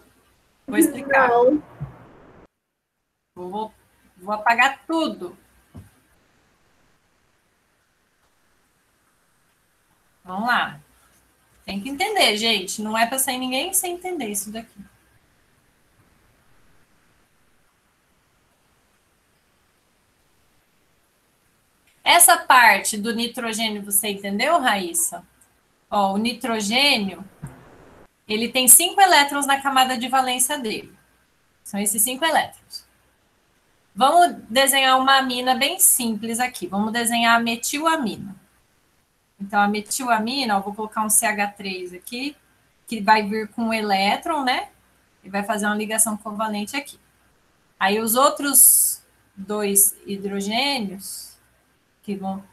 Vou explicar. Não. Vou apagar tudo. Vamos lá. Tem que entender, gente. Não é para sair ninguém sem entender isso daqui. Essa parte do nitrogênio, você entendeu, Raíssa? Ó, o nitrogênio, ele tem 5 elétrons na camada de valência dele. São esses 5 elétrons. Vamos desenhar uma amina bem simples aqui. Vamos desenhar a metilamina. Então, a metilamina, ó, vou colocar um CH3 aqui, que vai vir com um elétron, né? E vai fazer uma ligação covalente aqui. Aí, os outros 2 hidrogênios, que vão...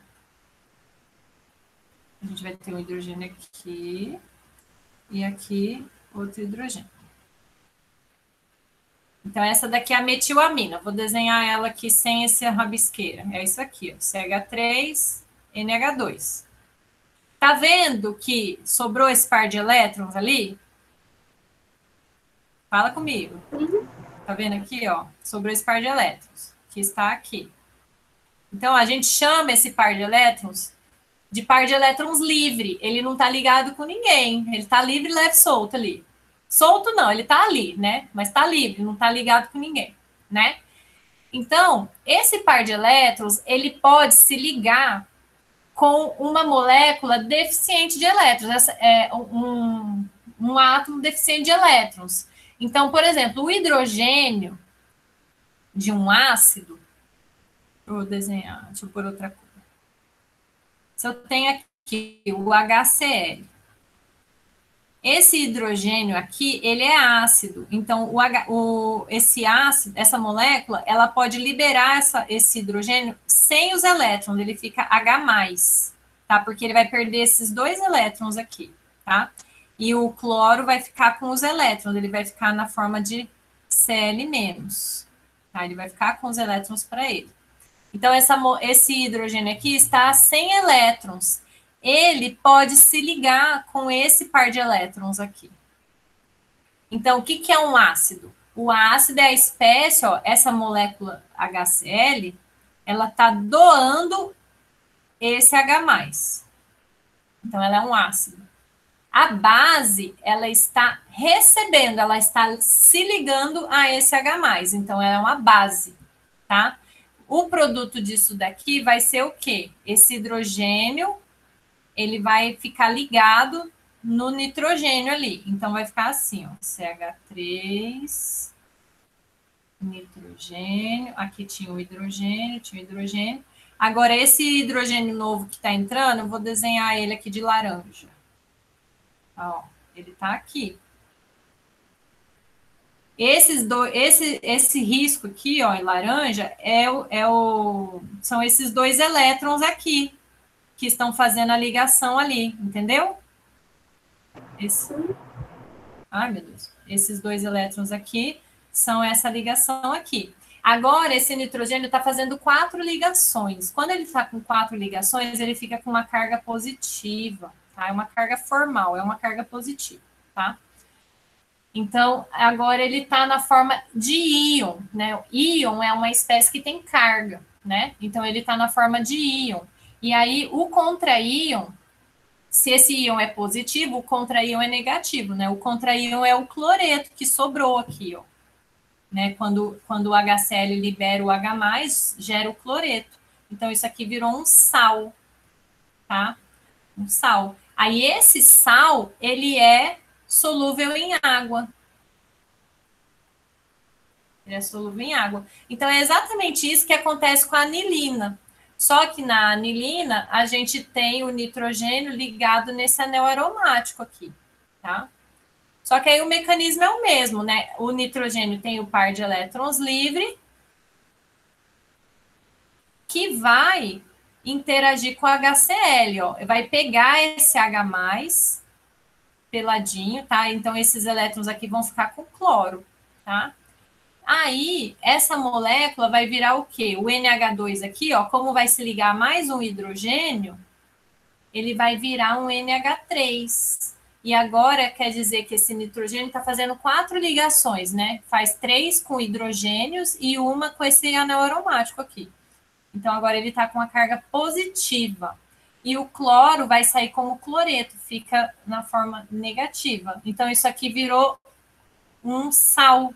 A gente vai ter um hidrogênio aqui, e aqui outro hidrogênio. Então, essa daqui é a metilamina. Vou desenhar ela aqui sem esse rabisqueira. É isso aqui, ó, CH3, NH2. Tá vendo que sobrou esse par de elétrons ali? Fala comigo. Tá vendo aqui, ó? Sobrou esse par de elétrons, que está aqui. Então, a gente chama esse par de elétrons de par de elétrons livre. Ele não tá ligado com ninguém. Ele tá livre, leve, solto ali. Solto não, ele tá ali, né? Mas tá livre, não tá ligado com ninguém, né? Então, esse par de elétrons, ele pode se ligar com uma molécula deficiente de elétrons. Essa é um átomo deficiente de elétrons. Então, por exemplo, o hidrogênio de um ácido, vou desenhar, deixa eu pôr outra cor. Se eu tenho aqui o HCl, esse hidrogênio aqui, ele é ácido. Então, esse ácido, essa molécula, ela pode liberar esse hidrogênio sem os elétrons, ele fica H+, tá? Porque ele vai perder esses 2 elétrons aqui, tá? E o cloro vai ficar com os elétrons, ele vai ficar na forma de Cl-, tá? Ele vai ficar com os elétrons para ele. Então, esse hidrogênio aqui está sem elétrons. Ele pode se ligar com esse par de elétrons aqui. Então, o que que é um ácido? O ácido é a espécie, ó, essa molécula HCl, ela está doando esse H+. Então, ela é um ácido. A base, ela está recebendo, ela está se ligando a esse H+. Então, ela é uma base, tá? O produto disso daqui vai ser o quê? Esse hidrogênio, ele vai ficar ligado no nitrogênio ali. Então, vai ficar assim, ó, CH3, nitrogênio, aqui tinha o hidrogênio, Agora, esse hidrogênio novo que está entrando, eu vou desenhar ele aqui de laranja. Ó, Ele está aqui. Esse risco aqui, ó, em laranja, são esses 2 elétrons aqui, que estão fazendo a ligação ali, entendeu? Ai, meu Deus. Esses 2 elétrons aqui são essa ligação aqui. Agora, esse nitrogênio está fazendo 4 ligações. Quando ele está com 4 ligações, ele fica com uma carga positiva, tá? É uma carga formal, é uma carga positiva, tá? Então, agora ele está na forma de íon, né? O íon é uma espécie que tem carga, né? Então, ele está na forma de íon. E aí, o contra-íon, se esse íon é positivo, o contra-íon é negativo, né? O contra-íon é o cloreto que sobrou aqui, ó. Né? Quando o HCl libera o H+, gera o cloreto. Então, isso aqui virou um sal, tá? Um sal. Aí, esse sal, ele é solúvel em água. Ele é solúvel em água. Então, é exatamente isso que acontece com a anilina. Só que na anilina, a gente tem o nitrogênio ligado nesse anel aromático aqui, tá? Só que aí o mecanismo é o mesmo, né? O nitrogênio tem o par de elétrons livre, que vai interagir com o HCl, ó. Vai pegar esse H+, peladinho, tá? Então, esses elétrons aqui vão ficar com cloro, tá? Aí, essa molécula vai virar o quê? O NH2 aqui, ó, como vai se ligar mais um hidrogênio, ele vai virar um NH3. E agora, quer dizer que esse nitrogênio está fazendo 4 ligações, né? Faz 3 com hidrogênios e uma com esse anel aromático aqui. Então, agora ele está com a carga positiva. E o cloro vai sair como cloreto, fica na forma negativa. Então, isso aqui virou um sal,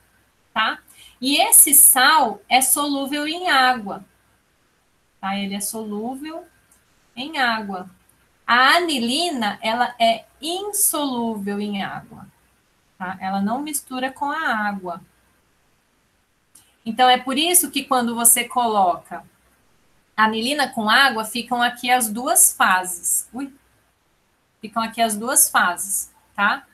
tá? E esse sal é solúvel em água, tá? Ele é solúvel em água. A anilina, ela é insolúvel em água, tá? Ela não mistura com a água. Então, é por isso que quando você coloca anilina com água, ficam aqui as 2 fases. Ficam aqui as 2 fases, tá?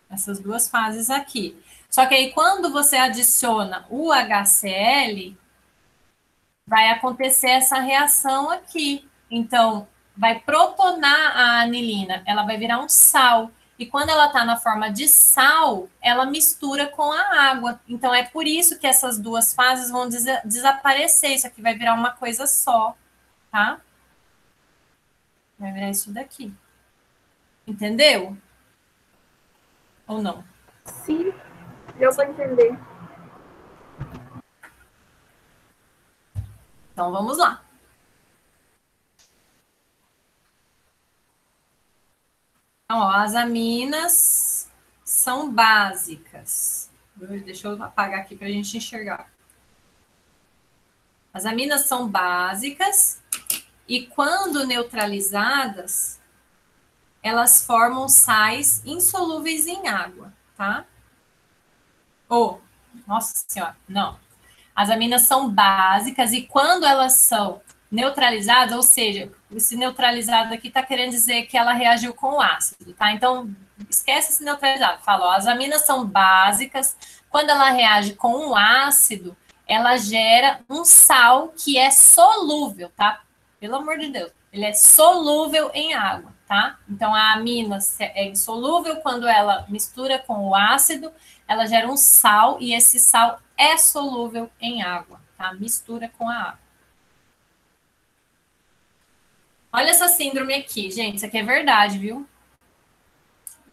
Essas 2 fases aqui. Só que aí, quando você adiciona o HCl, vai acontecer essa reação aqui. Então, vai protonar a anilina, ela vai virar um sal. E quando ela está na forma de sal, ela mistura com a água. Então, é por isso que essas 2 fases vão desaparecer. Isso aqui vai virar uma coisa só, tá? Vai virar isso daqui. Entendeu? Ou não? Sim, deu para entender. Então, vamos lá. Então, ó, as aminas são básicas. Deixa eu apagar aqui para a gente enxergar. As aminas são básicas e, quando neutralizadas, elas formam sais insolúveis em água, tá? Nossa Senhora, não. As aminas são básicas e, quando elas são neutralizadas, ou seja, esse neutralizado aqui está querendo dizer que ela reagiu com o ácido, tá? Então, esquece esse neutralizado. Fala, ó, as aminas são básicas. Quando ela reage com o ácido, ela gera um sal que é solúvel, tá? Pelo amor de Deus. Ele é solúvel em água, tá? Então, a amina é insolúvel. Quando ela mistura com o ácido, ela gera um sal e esse sal é solúvel em água, tá? Mistura com a água. Olha essa síndrome aqui, gente. Isso aqui é verdade, viu?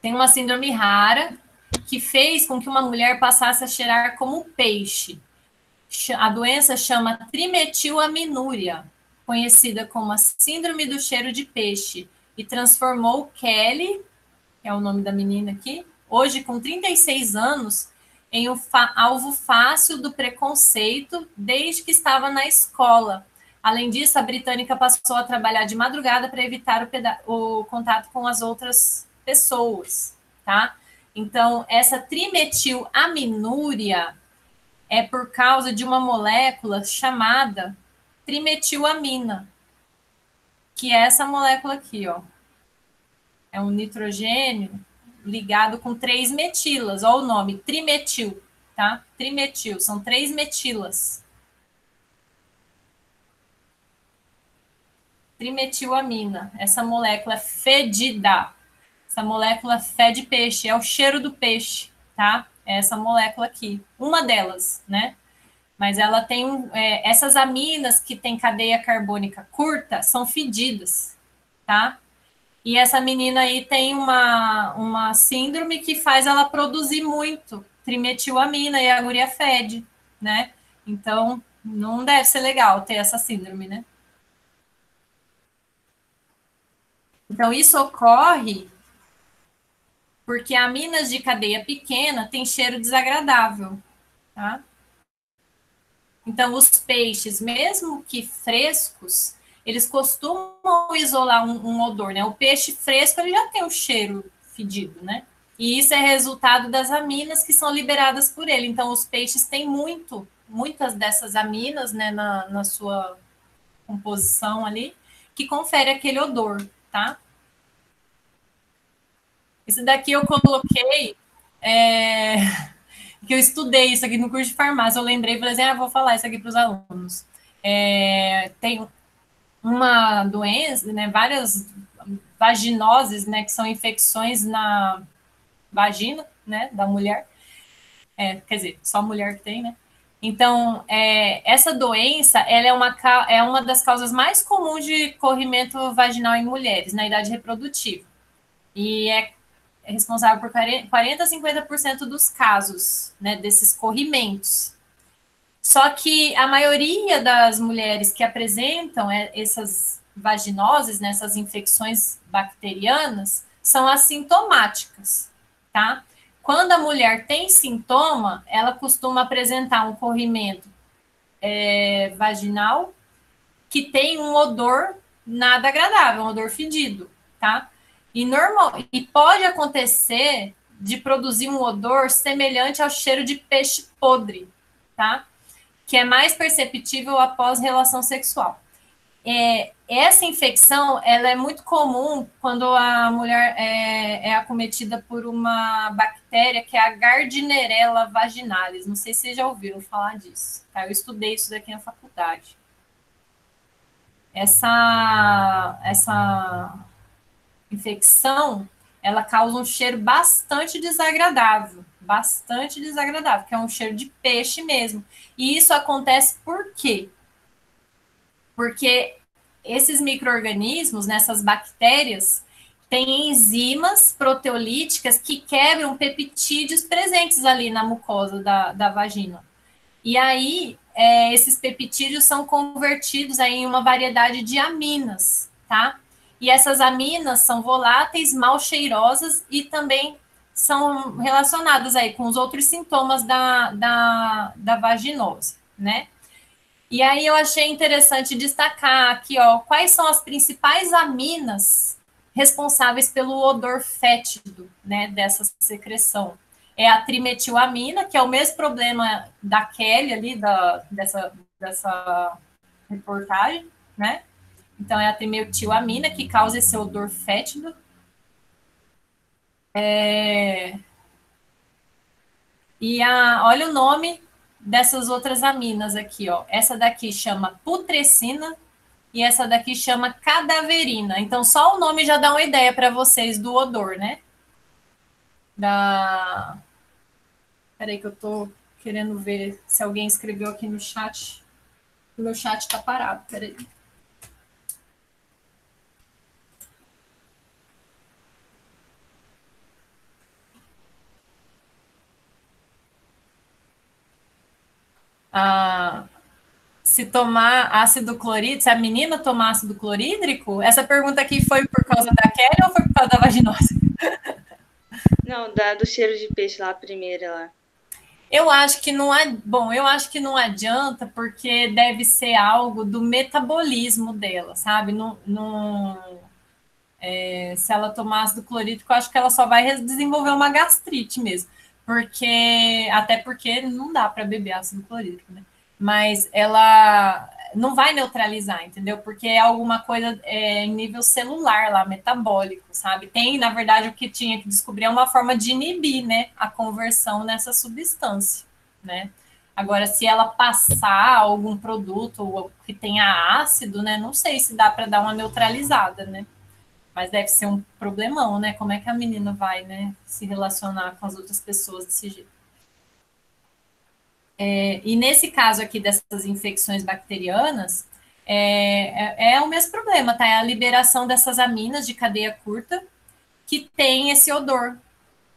Tem uma síndrome rara que fez com que uma mulher passasse a cheirar como peixe. A doença chama trimetilaminúria, conhecida como a síndrome do cheiro de peixe, e transformou Kelly, que é o nome da menina aqui, hoje com 36 anos, em um alvo fácil do preconceito desde que estava na escola. Além disso, a britânica passou a trabalhar de madrugada para evitar o contato com as outras pessoas, tá? Então, essa trimetilaminúria é por causa de uma molécula chamada trimetilamina, que é essa molécula aqui, ó. É um nitrogênio ligado com 3 metilas. Olha o nome, trimetil, tá? Trimetil, são 3 metilas. Trimetilamina, essa molécula fedida. Essa molécula fede peixe, é o cheiro do peixe, tá? É essa molécula aqui, uma delas, né? Mas ela tem essas aminas que tem cadeia carbônica curta são fedidas, tá? E essa menina aí tem uma síndrome que faz ela produzir muito trimetilamina e a guria fede, né? Então, não deve ser legal ter essa síndrome, né? Então, isso ocorre porque aminas de cadeia pequena têm cheiro desagradável, tá? Então, os peixes, mesmo que frescos, eles costumam isolar um odor, né? O peixe fresco, ele já tem um cheiro fedido, né? E isso é resultado das aminas que são liberadas por ele. Então, os peixes têm muitas dessas aminas, né, na sua composição ali, que confere aquele odor, tá? Isso daqui eu coloquei... que eu estudei isso aqui no curso de farmácia, eu lembrei e falei assim, vou falar isso aqui para os alunos. Tem uma doença, né, várias vaginoses, né, que são infecções na vagina, né, da mulher, quer dizer, só a mulher que tem, né? Então, essa doença, ela é uma das causas mais comuns de corrimento vaginal em mulheres, na idade reprodutiva. E é responsável por 40% a 50% dos casos, né, desses corrimentos. Só que a maioria das mulheres que apresentam essas vaginoses, né, essas infecções bacterianas, são assintomáticas, tá? Quando a mulher tem sintoma, ela costuma apresentar um corrimento vaginal que tem um odor nada agradável, um odor fedido, tá? E pode acontecer de produzir um odor semelhante ao cheiro de peixe podre, tá? Que é mais perceptível após relação sexual. Essa infecção, ela é muito comum quando a mulher é acometida por uma bactéria que é a Gardnerella vaginalis. Não sei se vocês já ouviram falar disso, tá? Eu estudei isso daqui na faculdade. Essa infecção, ela causa um cheiro bastante desagradável, que é um cheiro de peixe mesmo. E isso acontece por quê? Porque esses micro-organismos, nessas bactérias, têm enzimas proteolíticas que quebram peptídeos presentes ali na mucosa da vagina. E aí, esses peptídeos são convertidos aí em uma variedade de aminas, tá? E essas aminas são voláteis, mal cheirosas e também são relacionadas aí com os outros sintomas da vaginose, né? E aí eu achei interessante destacar aqui, ó, quais são as principais aminas responsáveis pelo odor fétido, né, dessa secreção. É a trimetilamina, que é o mesmo problema da Kelly ali, dessa reportagem, né? Então, é a trimetilamina que causa esse odor fétido. Olha o nome dessas outras aminas aqui, ó. Essa daqui chama putrescina e essa daqui chama cadaverina. Então, só o nome já dá uma ideia para vocês do odor, né? Peraí que eu tô querendo ver se alguém escreveu aqui no chat. O meu chat tá parado, peraí. Se tomar ácido clorídrico, se a menina tomar ácido clorídrico, essa pergunta aqui foi por causa da Kelly ou foi por causa da vaginose? Não, do cheiro de peixe lá, a primeira lá. Eu acho que não é bom, eu acho que não adianta, porque deve ser algo do metabolismo dela, sabe? Se ela tomar ácido clorídrico, eu acho que ela só vai desenvolver uma gastrite mesmo. Até porque não dá para beber ácido clorídrico, né? Mas não vai neutralizar, entendeu? Porque é alguma coisa em nível celular lá, metabólico, sabe? Tem, na verdade, o que tinha que descobrir é uma forma de inibir, né, a conversão nessa substância, né? Agora, se ela passar algum produto que tenha ácido, né, não sei se dá para dar uma neutralizada, né? Mas deve ser um problemão, né? Como é que a menina vai, né, se relacionar com as outras pessoas desse jeito? E nesse caso aqui dessas infecções bacterianas, é o mesmo problema, tá? É a liberação dessas aminas de cadeia curta que tem esse odor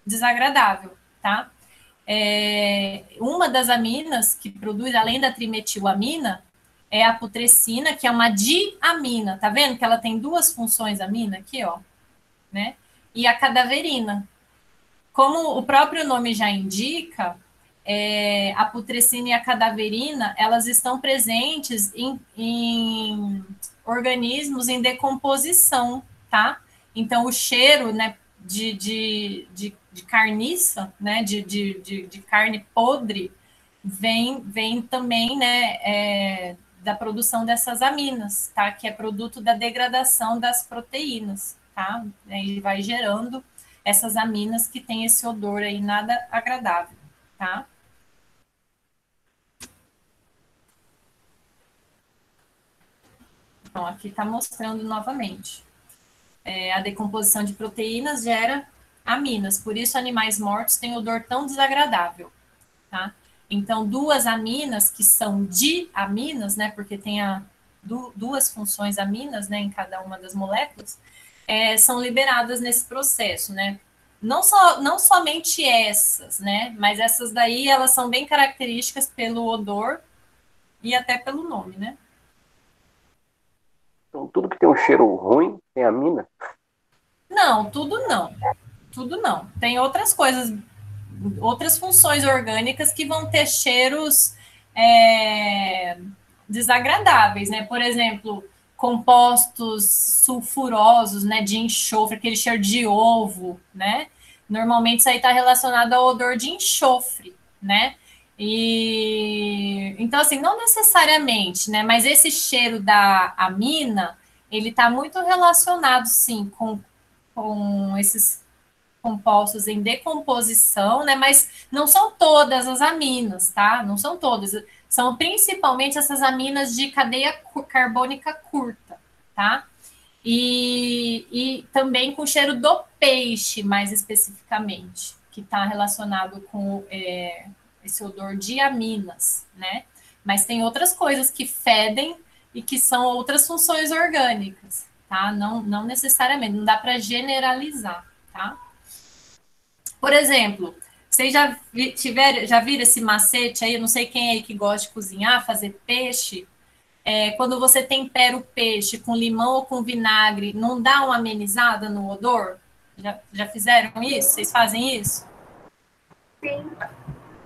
desagradável, tá? Uma das aminas que produz, além da trimetilamina, é a putrescina, que é uma diamina, tá vendo? Que ela tem duas funções, amina, aqui, ó, né? E a cadaverina. Como o próprio nome já indica, a putrescina e a cadaverina, elas estão presentes em organismos em decomposição, tá? Então, o cheiro, né, de carniça, né, de carne podre, vem também, né, da produção dessas aminas, tá? Que é produto da degradação das proteínas, tá? E vai gerando essas aminas que têm esse odor aí nada agradável, tá? Então, aqui está mostrando novamente. A decomposição de proteínas gera aminas, por isso animais mortos têm odor tão desagradável, tá? Então, duas aminas, que são diaminas, né, porque tem duas funções aminas, né, em cada uma das moléculas, são liberadas nesse processo, né? Não somente essas, né, mas essas daí, elas são bem características pelo odor e até pelo nome, né? Então, tudo que tem um cheiro ruim tem amina? Não, tudo não. Tudo não. Tem outras coisas, outras funções orgânicas que vão ter cheiros desagradáveis, né? Por exemplo, compostos sulfurosos, né, de enxofre, aquele cheiro de ovo, né? Normalmente isso aí está relacionado ao odor de enxofre, né? Então, assim, não necessariamente, né? Mas esse cheiro da amina, ele está muito relacionado, sim, com esses compostos em decomposição, né? Mas não são todas as aminas, tá? Não são todas. São principalmente essas aminas de cadeia carbônica curta, tá? E também com o cheiro do peixe, mais especificamente, que está relacionado com esse odor de aminas, né? Mas tem outras coisas que fedem e que são outras funções orgânicas, tá? Não necessariamente, não dá para generalizar, tá? Por exemplo, vocês já viram esse macete aí? Eu não sei quem é aí que gosta de cozinhar, fazer peixe. Quando você tempera o peixe com limão ou com vinagre, não dá uma amenizada no odor? Já fizeram isso? Vocês fazem isso? Sim.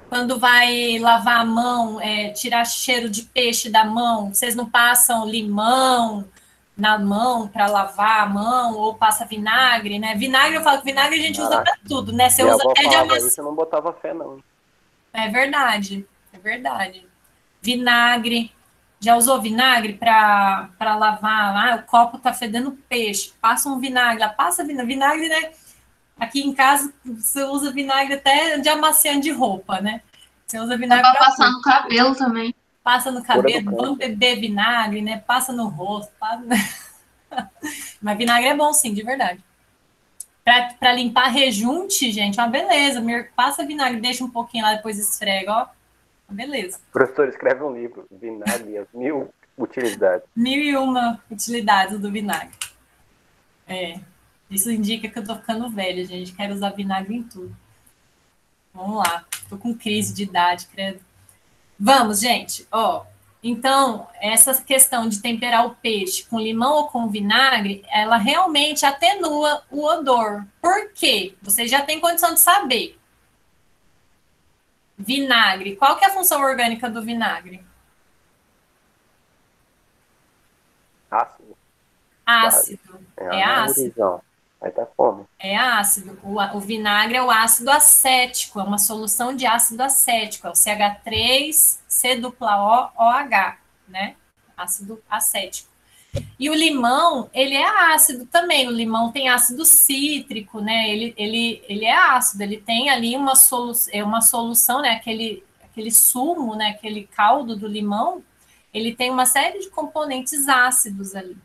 Quando vai lavar a mão, tirar cheiro de peixe da mão, vocês não passam limão na mão para lavar a mão, ou passa vinagre, né? Vinagre, eu falo que vinagre a gente usa para tudo, né? Você usa até de amassar. Você não botava fé, não. É verdade, é verdade. Vinagre. Já usou vinagre para lavar? O copo tá fedendo peixe. Passa um vinagre, passa vinagre. Vinagre, né? Aqui em casa, você usa vinagre até de amaciante de roupa, né? Você usa vinagre para passar no cabelo também. Passa no cabelo, vamos beber vinagre, né? Passa no rosto. Mas vinagre é bom, sim, de verdade. Para limpar rejunte, gente, é uma beleza. Passa vinagre, deixa um pouquinho lá, depois esfrega, ó. Beleza. O professor escreve um livro, Vinagre e as 1000 utilidades. 1001 utilidades do vinagre. Isso indica que eu tô ficando velha, gente. Quero usar vinagre em tudo. Vamos lá. Tô com crise de idade, credo. Vamos, gente. Ó, então, essa questão de temperar o peixe com limão ou com vinagre, ela realmente atenua o odor. Por quê? Vocês já têm condição de saber. Vinagre. Qual que é a função orgânica do vinagre? Ácido. Ácido. É ácido. Vai estar fome. É ácido. O vinagre é o ácido acético, é uma solução de ácido acético, é o CH3, COOH, né? ácido acético. E o limão, ele é ácido também. O limão tem ácido cítrico, né? Ele é ácido, ele tem ali uma solução, né? Aquele sumo, né? Aquele caldo do limão, ele tem uma série de componentes ácidos ali,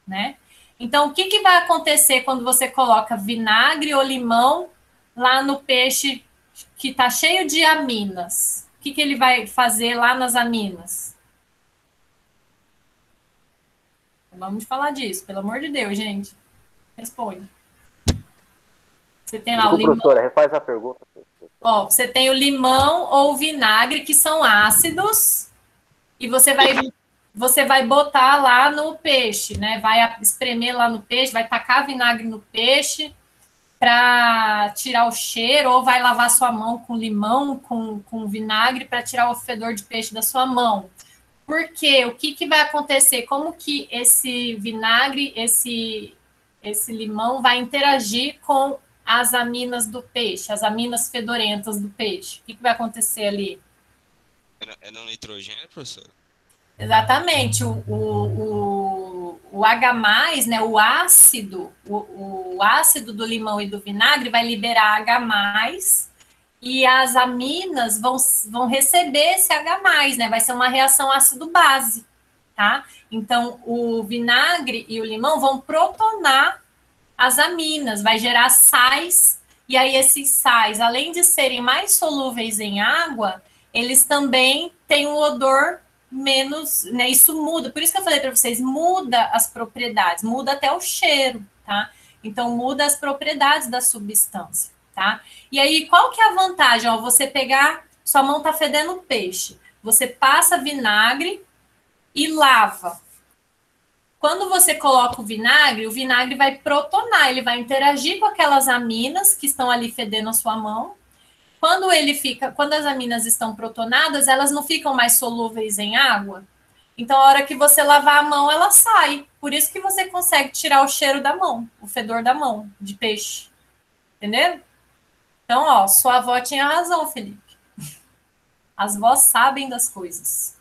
né? Então, o que vai acontecer quando você coloca vinagre ou limão lá no peixe que está cheio de aminas? O que ele vai fazer lá nas aminas? Vamos falar disso, pelo amor de Deus, gente. Responde. Você tem lá o limão. Professora, refaz a pergunta. Ó, você tem o limão ou o vinagre, que são ácidos, e você vai botar lá no peixe, né? Vai espremer lá no peixe, vai tacar vinagre no peixe para tirar o cheiro, ou vai lavar sua mão com limão, com vinagre, para tirar o fedor de peixe da sua mão. Por quê? O que vai acontecer? Como que esse vinagre, esse limão vai interagir com as aminas do peixe, as aminas fedorentas do peixe? O que vai acontecer ali? É no nitrogênio, professor? Exatamente. O H+, né, o ácido do limão e do vinagre vai liberar H+, e as aminas vão receber esse H+, né? Vai ser uma reação ácido-base, tá? Então, o vinagre e o limão vão protonar as aminas, vai gerar sais, e aí esses sais, além de serem mais solúveis em água, eles também têm um odor menos, né? Isso muda, por isso que eu falei para vocês, muda as propriedades, muda até o cheiro, tá? Então, muda as propriedades da substância. Tá? E aí, qual que é a vantagem? Ó, você pegar, sua mão tá fedendo peixe, você passa vinagre e lava. Quando você coloca o vinagre vai protonar, ele vai interagir com aquelas aminas que estão ali fedendo a sua mão. Quando as aminas estão protonadas, elas não ficam mais solúveis em água. Então, a hora que você lavar a mão, ela sai. Por isso que você consegue tirar o cheiro da mão, o fedor da mão de peixe. Entendeu? Então, ó, sua avó tinha razão, Felipe. As vós sabem das coisas.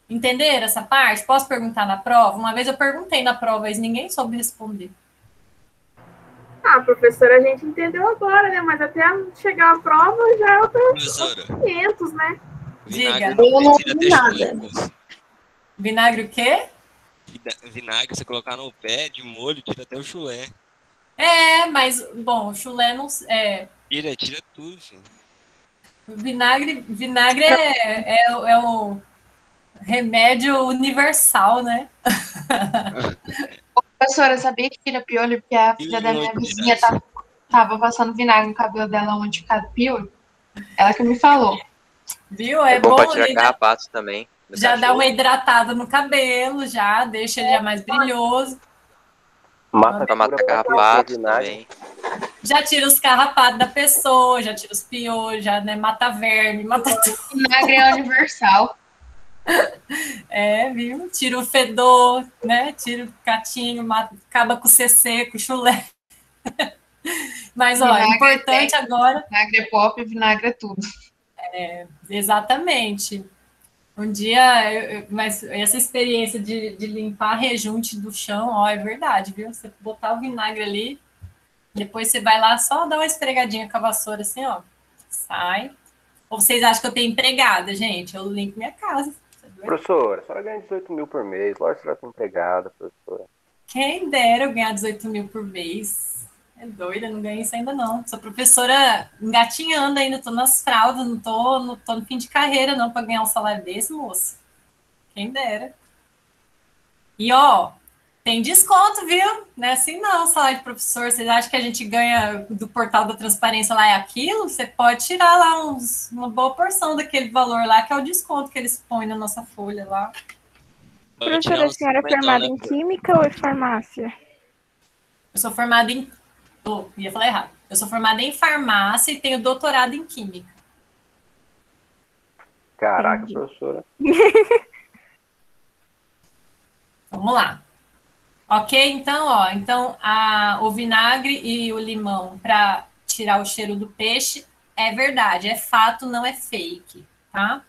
Entenderam essa parte? Posso perguntar na prova? Uma vez eu perguntei na prova, mas ninguém soube responder. Ah, professora, a gente entendeu agora, né? Mas até chegar a prova já é outros 500, né? Diga. Eu não vi nada. Vinagre o quê? Vinagre, você colocar no pé de molho, tira até o chulé. É, mas, bom, o chulé não... Tira tudo, filho. Vinagre é o remédio universal, né? Professora, sabia que tira piolho porque a filha da minha vizinha tava passando vinagre no cabelo dela onde fica piolho? Ela que me falou. Viu? É bom pra né? tirar carrapatos também. Já dá uma hidratada no cabelo, já deixa ele mais brilhoso. Pra matar carrapatos também. Já tira os carrapatos da pessoa, já tira os piolhos, já, né, mata verme, mata tudo. Vinagre é universal. É, viu? Tira o fedor, né? Tira o catinho, acaba com o CC, com o chulé. Mas, ó, é importante agora... Vinagre é pop, vinagre é tudo. É, exatamente. Um dia, mas essa experiência de limpar rejunte do chão, ó, é verdade, viu? Você botar o vinagre ali, depois você vai lá só dar uma esfregadinha com a vassoura assim, ó. Sai. Ou vocês acham que eu tenho empregada, gente? Eu limpo minha casa. Professora, a senhora ganha 18 mil por mês. Lógico que a senhora tem empregada, professora. Quem dera eu ganhar 18 mil por mês. É doida, não ganhei isso ainda não. Sou professora engatinhando ainda, tô nas fraldas, não tô no fim de carreira não, para ganhar um salário desse, moça. Quem dera. E, ó, tem desconto, viu? Não é assim não, salário de professor. Vocês acham que a gente ganha do portal da transparência lá é aquilo? Você pode tirar lá uma boa porção daquele valor lá, que é o desconto que eles põem na nossa folha lá. Professora, a senhora é formada em química ou em farmácia? Eu sou formada em... ia falar errado. Eu sou formada em farmácia e tenho doutorado em química. Caraca, Entendi. professora. Vamos lá. Ok? Então, ó, o vinagre e o limão para tirar o cheiro do peixe é verdade, é fato, não é fake, tá?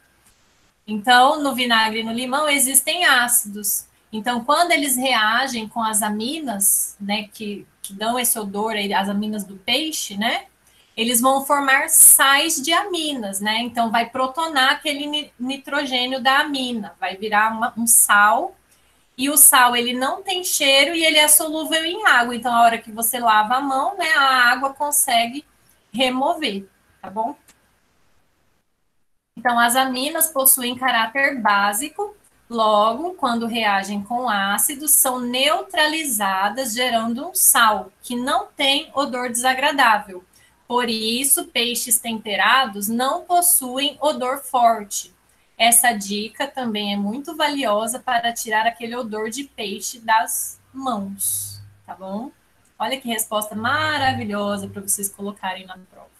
Então, no vinagre e no limão existem ácidos. Então, quando eles reagem com as aminas, né, que dão esse odor, as aminas do peixe, né, eles vão formar sais de aminas, né? Então, vai protonar aquele nitrogênio da amina, vai virar um sal. E o sal, ele não tem cheiro e ele é solúvel em água. Então, a hora que você lava a mão, né, a água consegue remover, tá bom? Então, as aminas possuem caráter básico, logo, quando reagem com ácidos, são neutralizadas, gerando um sal, que não tem odor desagradável. Por isso, peixes temperados não possuem odor forte. Essa dica também é muito valiosa para tirar aquele odor de peixe das mãos, tá bom? Olha que resposta maravilhosa para vocês colocarem na prova.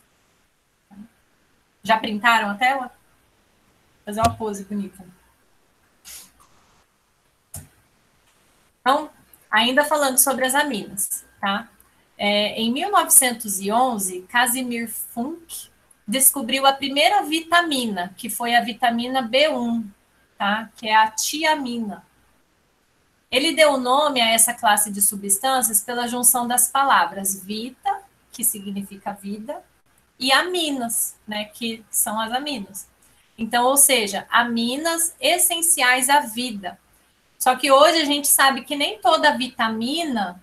Já printaram a tela? Vou fazer uma pose bonita. Então, ainda falando sobre as aminas, tá? Em 1911, Casimir Funk descobriu a primeira vitamina, que foi a vitamina B1, tá? Que é a tiamina. Ele deu o nome a essa classe de substâncias pela junção das palavras vita, que significa vida, e aminas, né, que são as aminas. Então, ou seja, aminas essenciais à vida. Só que hoje a gente sabe que nem toda vitamina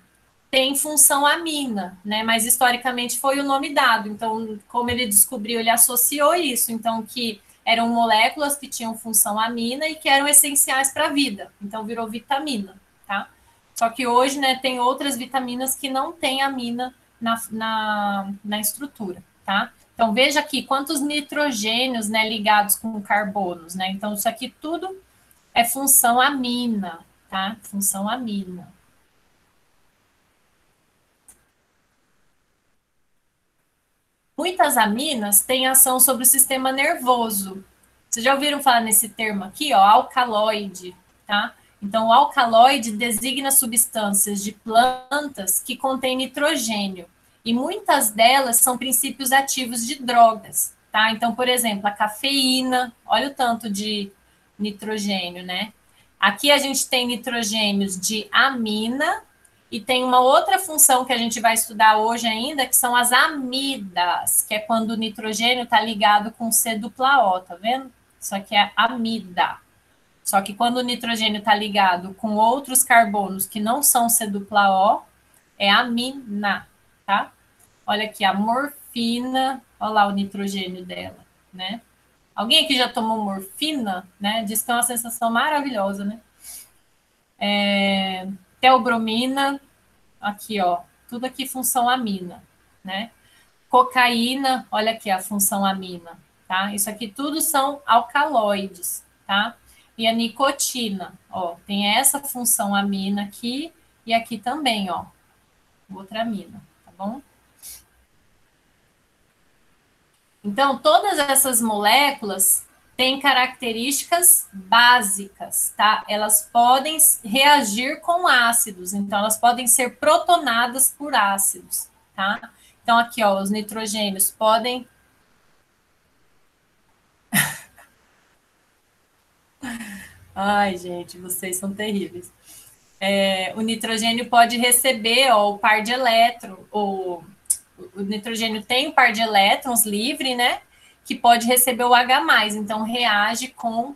tem função amina, né? Mas historicamente foi o nome dado. Então, como ele descobriu, ele associou isso. Então, que eram moléculas que tinham função amina e que eram essenciais para a vida. Então, virou vitamina, tá? Só que hoje, né, tem outras vitaminas que não têm amina na estrutura, tá? Então, veja aqui quantos nitrogênios, né, ligados com carbonos, né? Então, isso aqui tudo é função amina, tá? Função amina. Muitas aminas têm ação sobre o sistema nervoso. Vocês já ouviram falar nesse termo aqui, ó, alcaloide, tá? Então, o alcaloide designa substâncias de plantas que contêm nitrogênio, e muitas delas são princípios ativos de drogas, tá? Então, por exemplo, a cafeína, olha o tanto de nitrogênio, né? Aqui a gente tem nitrogênios de amina, e tem uma outra função que a gente vai estudar hoje ainda, que são as amidas, que é quando o nitrogênio está ligado com C dupla O, tá vendo? Isso aqui é amida. Só que quando o nitrogênio está ligado com outros carbonos que não são C dupla O, é amina, tá? Olha aqui, a morfina, olha lá o nitrogênio dela, né? Alguém aqui já tomou morfina, né? Diz que é uma sensação maravilhosa, né? Teobromina, aqui, ó, tudo aqui função amina, né? Cocaína, olha aqui a função amina, tá? Isso aqui tudo são alcaloides, tá? E a nicotina, ó, tem essa função amina aqui e aqui também, ó, outra amina, tá bom? Então, todas essas moléculas têm características básicas, tá? Elas podem reagir com ácidos, então elas podem ser protonadas por ácidos, tá? Então, aqui, ó, os nitrogênios podem... Ai, gente, vocês são terríveis. O nitrogênio pode receber, ó, o par de elétrons, o nitrogênio tem um par de elétrons livre, né? Que pode receber o H+, então reage com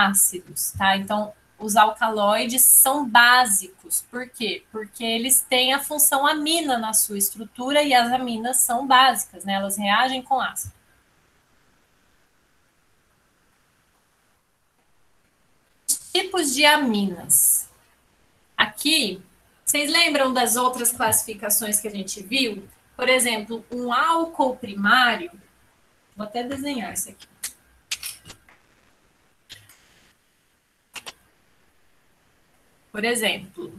ácidos, tá? Então, os alcaloides são básicos. Por quê? Porque eles têm a função amina na sua estrutura e as aminas são básicas, né? Elas reagem com ácido. Tipos de aminas. Aqui, vocês lembram das outras classificações que a gente viu? Por exemplo, um álcool primário, vou até desenhar isso aqui. Por exemplo,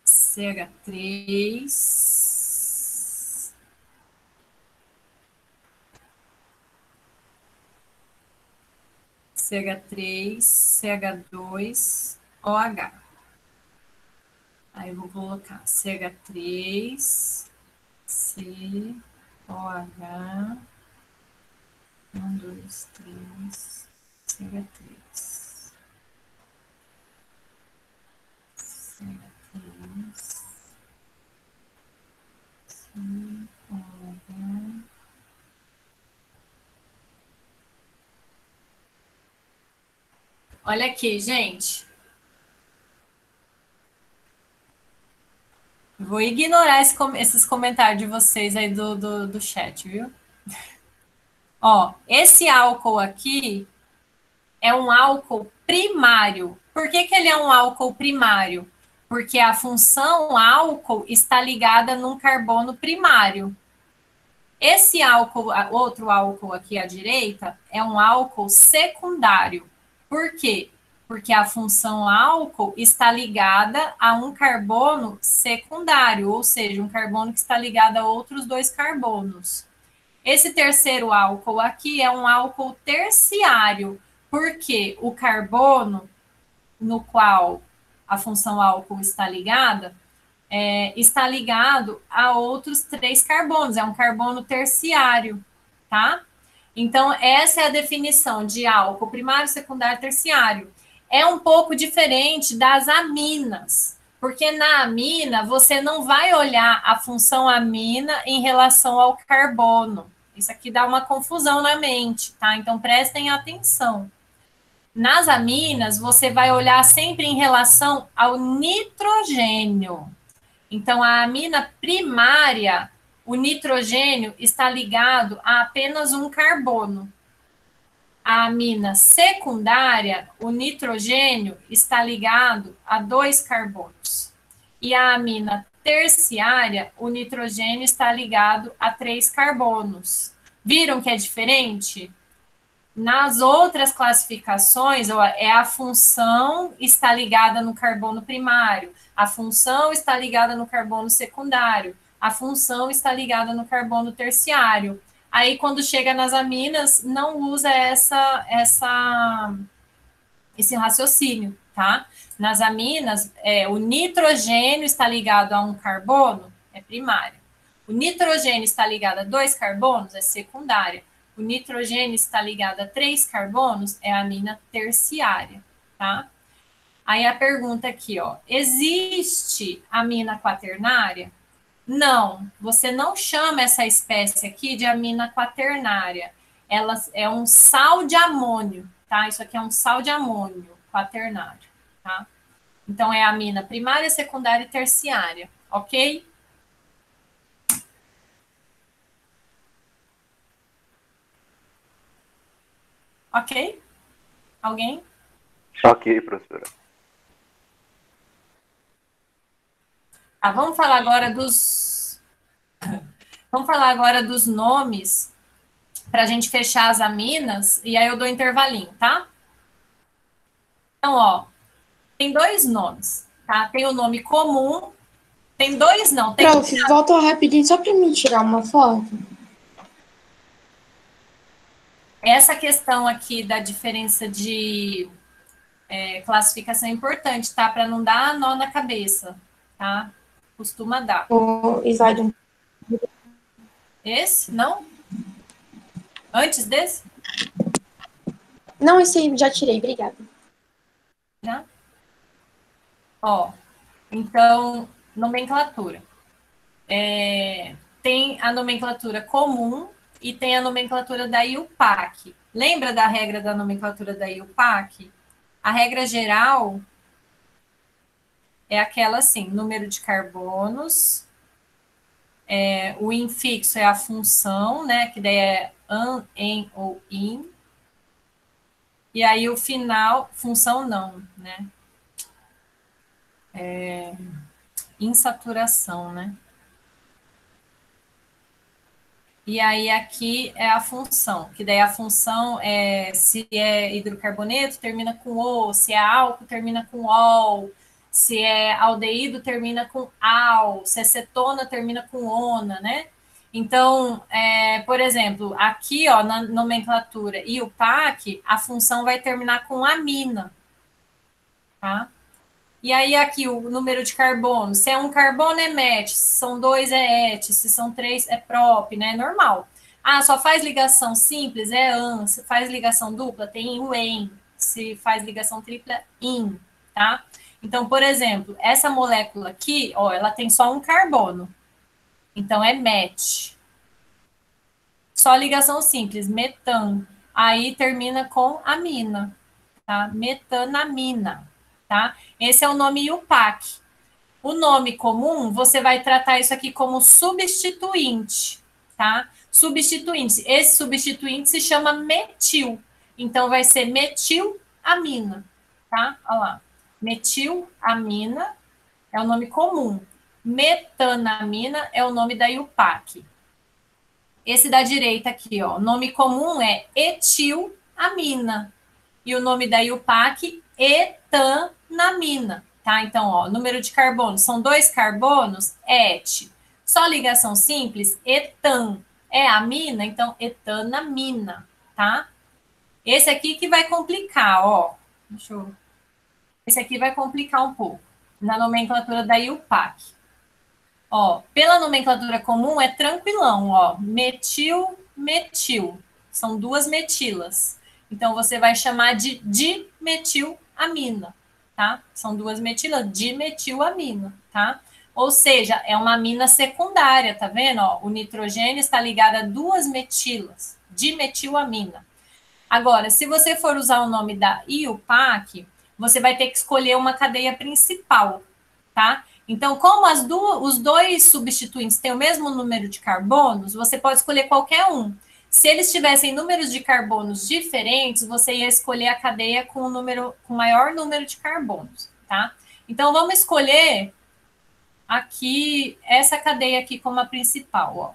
CH3, CH2, OH. Aí eu vou colocar CH3, COH 1, 2, 3 CH3 CH3 COH. Olha aqui, gente. Vou ignorar esses comentários de vocês aí do chat, viu? Ó, esse álcool aqui é um álcool primário. Por que ele é um álcool primário? Porque a função álcool está ligada num carbono primário. Esse álcool, outro álcool aqui à direita, é um álcool secundário. Por quê? Porque a função álcool está ligada a um carbono secundário, ou seja, um carbono que está ligado a outros dois carbonos. Esse terceiro álcool aqui é um álcool terciário, porque o carbono no qual a função álcool está ligada, está ligado a outros 3 carbonos, é um carbono terciário, tá? Então, essa é a definição de álcool primário, secundário, terciário. É um pouco diferente das aminas, porque na amina você não vai olhar a função amina em relação ao carbono. Isso aqui dá uma confusão na mente, tá? Então, prestem atenção. Nas aminas, você vai olhar sempre em relação ao nitrogênio. Então, a amina primária, o nitrogênio está ligado a apenas um carbono. A amina secundária, o nitrogênio está ligado a 2 carbonos. E a amina terciária, o nitrogênio está ligado a 3 carbonos. Viram que é diferente? Nas outras classificações, a função está ligada no carbono primário, a função está ligada no carbono secundário, a função está ligada no carbono terciário. Aí, quando chega nas aminas, não usa esse raciocínio, tá? Nas aminas, o nitrogênio está ligado a um carbono, é primário. O nitrogênio está ligado a 2 carbonos, é secundária. O nitrogênio está ligado a 3 carbonos, é a amina terciária, tá? Aí a pergunta aqui, ó, existe amina quaternária? Não, você não chama essa espécie aqui de amina quaternária. Ela é um sal de amônio, tá? Isso aqui é um sal de amônio quaternário, tá? Então, é amina primária, secundária e terciária, ok? Ok? Alguém? Ok, professora. Tá, vamos falar agora dos nomes para a gente fechar as aminas e aí eu dou intervalinho, tá? Então, ó, tem 2 nomes, tá? Tem o nome comum, tem 2 não. Tem... Prof, volta rapidinho só para mim tirar uma foto. Essa questão aqui da diferença de classificação é importante, tá? Para não dar nó na cabeça, tá? Costuma dar. O slide. Esse? Não? Antes desse? Não, esse aí já tirei, obrigada. Já? Ó, então, nomenclatura. Tem a nomenclatura comum e tem a nomenclatura da IUPAC. Lembra da regra da nomenclatura da IUPAC? A regra geral é aquela assim, número de carbonos, o infixo é a função, né, que daí é an, en ou in, e aí o final, função não, né, insaturação, né. E aí aqui é a função, que daí a função se é hidrocarboneto, termina com O, se é álcool, termina com OL, se é aldeído, termina com AL, se é cetona, termina com ONA, né? Então, por exemplo, aqui, ó, na nomenclatura IUPAC, a função vai terminar com amina, tá? E aí aqui o número de carbono, se é um carbono é MET, se são 2 é ET, se são 3 é PROP, né? Normal. Ah, só faz ligação simples, é AN. Se faz ligação dupla, tem o EN. Se faz ligação tripla, IN, tá? Então, por exemplo, essa molécula aqui, ó, ela tem só um carbono. Então, é MET. Só ligação simples, metan. Aí termina com amina, tá? Metanamina, tá? Esse é o nome IUPAC. O nome comum, você vai tratar isso aqui como substituinte, tá? Substituinte. Esse substituinte se chama metil. Então, vai ser metilamina, tá? Olha lá. Metilamina é o nome comum. Metanamina é o nome da IUPAC. Esse da direita aqui, ó. O nome comum é etilamina. E o nome da IUPAC, etanamina. Tá? Então, ó, número de carbono, são 2 carbonos, et. Só ligação simples, etan. É amina, então etanamina, tá? Esse aqui que vai complicar, ó. Deixa eu... Esse aqui vai complicar um pouco, na nomenclatura da IUPAC. Ó, pela nomenclatura comum é tranquilão, ó. Metil, metil. São 2 metilas. Então, você vai chamar de dimetilamina. Tá? São 2 metilas, dimetilamina, tá? Ou seja, é uma amina secundária, tá vendo? Ó, o nitrogênio está ligado a 2 metilas, dimetilamina. Agora, se você for usar o nome da IUPAC, você vai ter que escolher uma cadeia principal, tá? Então, como os 2 substituintes têm o mesmo número de carbonos, você pode escolher qualquer um. Se eles tivessem números de carbonos diferentes, você ia escolher a cadeia com maior número de carbonos, tá? Então, vamos escolher aqui, essa cadeia aqui como a principal, ó.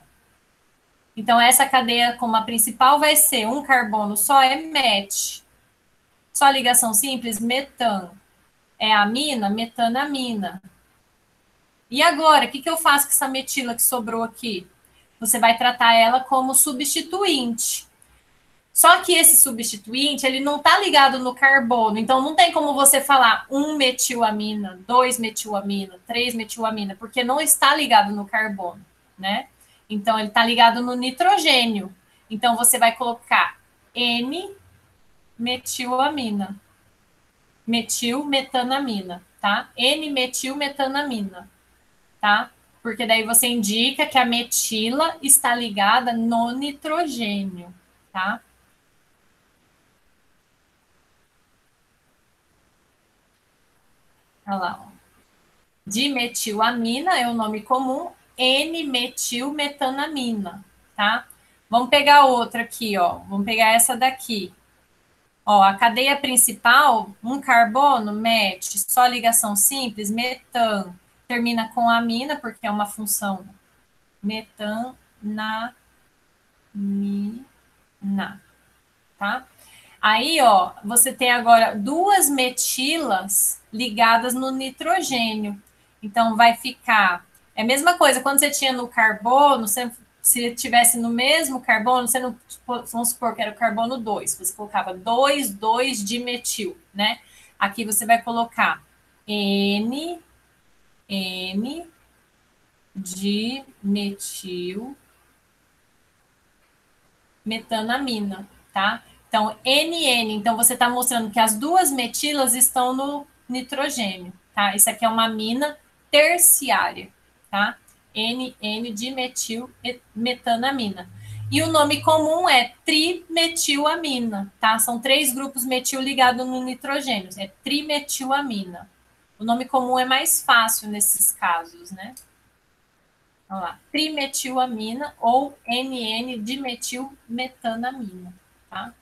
Então, essa cadeia como a principal vai ser um carbono só, é MET. Só ligação simples, metan. É amina, metanamina. E agora, o que eu faço com essa metila que sobrou aqui? Você vai tratar ela como substituinte. Só que esse substituinte, ele não está ligado no carbono. Então, não tem como você falar 1 metilamina, 2 metilamina, 3 metilamina, porque não está ligado no carbono, né? Então, ele está ligado no nitrogênio. Então, você vai colocar N-metilamina. Metilmetanamina, tá? N-metilmetanamina, tá? Porque daí você indica que a metila está ligada no nitrogênio, tá? Olha lá, ó. Dimetilamina é o nome comum, N-metilmetanamina, tá? Vamos pegar outra aqui, ó. Vamos pegar essa daqui. Ó, a cadeia principal, um carbono, MET, só ligação simples, metan. Termina com amina, porque é uma função metanamina, tá? Aí, ó, você tem agora 2 metilas ligadas no nitrogênio. Então, vai ficar... É a mesma coisa, quando você tinha no carbono, se tivesse no mesmo carbono, você não... Vamos supor que era o carbono 2. Você colocava 2 de metil, né? Aqui você vai colocar N de metil metanamina, tá? Então, NN, então você está mostrando que as 2 metilas estão no nitrogênio, tá? Isso aqui é uma amina terciária, tá? NN de metil metanamina. E o nome comum é trimetilamina, tá? São 3 grupos metil ligados no nitrogênio, é trimetilamina. O nome comum é mais fácil nesses casos, né? Olha lá, trimetilamina ou NN-dimetilmetanamina, tá?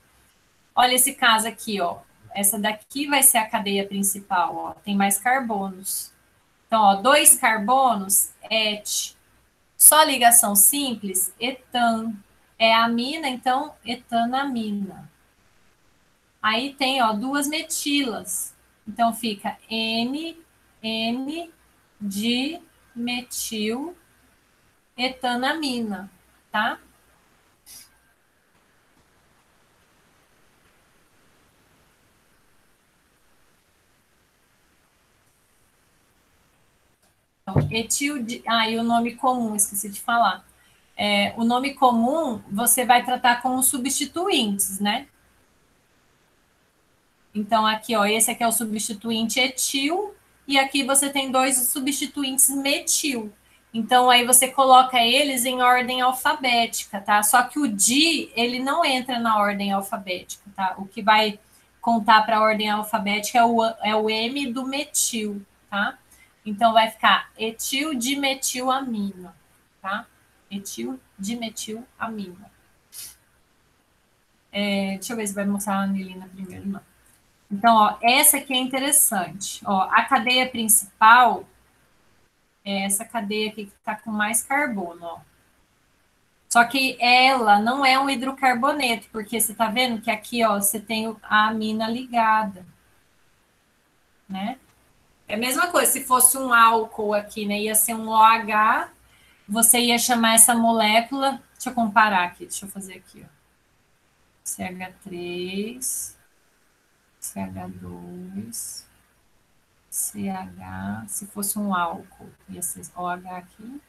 Olha esse caso aqui, ó. Essa daqui vai ser a cadeia principal, ó. Tem mais carbonos. Então, ó, 2 carbonos, et. Só ligação simples, etan. É amina, então, etanamina. Aí tem, ó, 2 metilas. Então, fica N de metil etanamina, tá? Etil de... e o nome comum, esqueci de falar. O nome comum você vai tratar como substituintes, né? Então, aqui, ó, esse aqui é o substituinte etil, e aqui você tem 2 substituintes metil. Então, aí você coloca eles em ordem alfabética, tá? Só que o di, ele não entra na ordem alfabética, tá? O que vai contar para a ordem alfabética é o M do metil, tá? Então, vai ficar etil dimetilamina, tá? Etil dimetilamina. Deixa eu ver se vai mostrar a anilina primeiro, não. Então, ó, essa aqui é interessante. Ó, a cadeia principal é essa cadeia aqui que está com mais carbono, ó. Só que ela não é um hidrocarboneto, porque você está vendo que aqui, ó, você tem a amina ligada, né? É a mesma coisa, se fosse um álcool aqui, né? Ia ser um OH, você ia chamar essa molécula... Deixa eu comparar aqui, deixa eu fazer aqui, ó. CH3... CH2, CH, se fosse um álcool, ia ser OH aqui,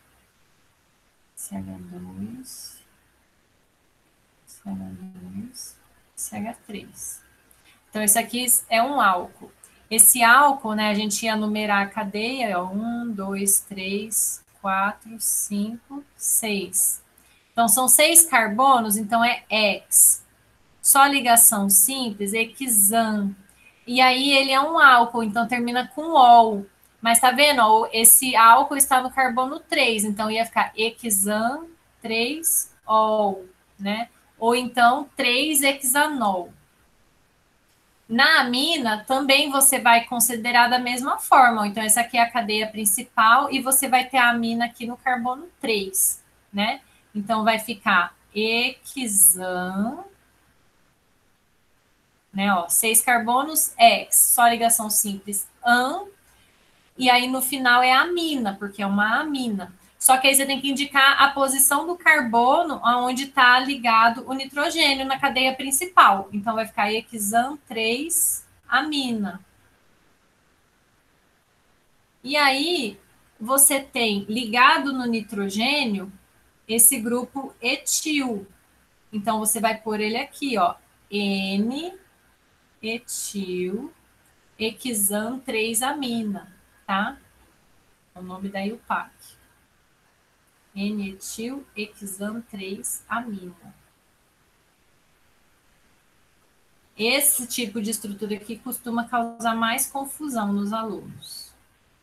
CH2, CH2, CH3. Então, esse aqui é um álcool. Esse álcool, né, a gente ia numerar a cadeia, ó, 1, 2, 3, 4, 5, 6. Então, são 6 carbonos, então é ex. Só ligação simples, hexan. E aí ele é um álcool, então termina com ol. Mas tá vendo? Ó, esse álcool está no carbono 3, então ia ficar hexan 3-ol, né? Ou então 3-hexanol. Na amina, também você vai considerar da mesma forma. Então, essa aqui é a cadeia principal e você vai ter a amina aqui no carbono 3, né? Então, vai ficar hexan, né, ó, 6 carbonos, ex, só ligação simples, an, e aí no final é amina, porque é uma amina. Só que aí você tem que indicar a posição do carbono onde está ligado o nitrogênio na cadeia principal. Então, vai ficar hexan 3, amina. E aí, você tem ligado no nitrogênio esse grupo etil. Então, você vai pôr ele aqui, ó, N etil, hexan 3-amina, tá? É o nome da IUPAC. N-etil, hexan 3-amina. Esse tipo de estrutura aqui costuma causar mais confusão nos alunos,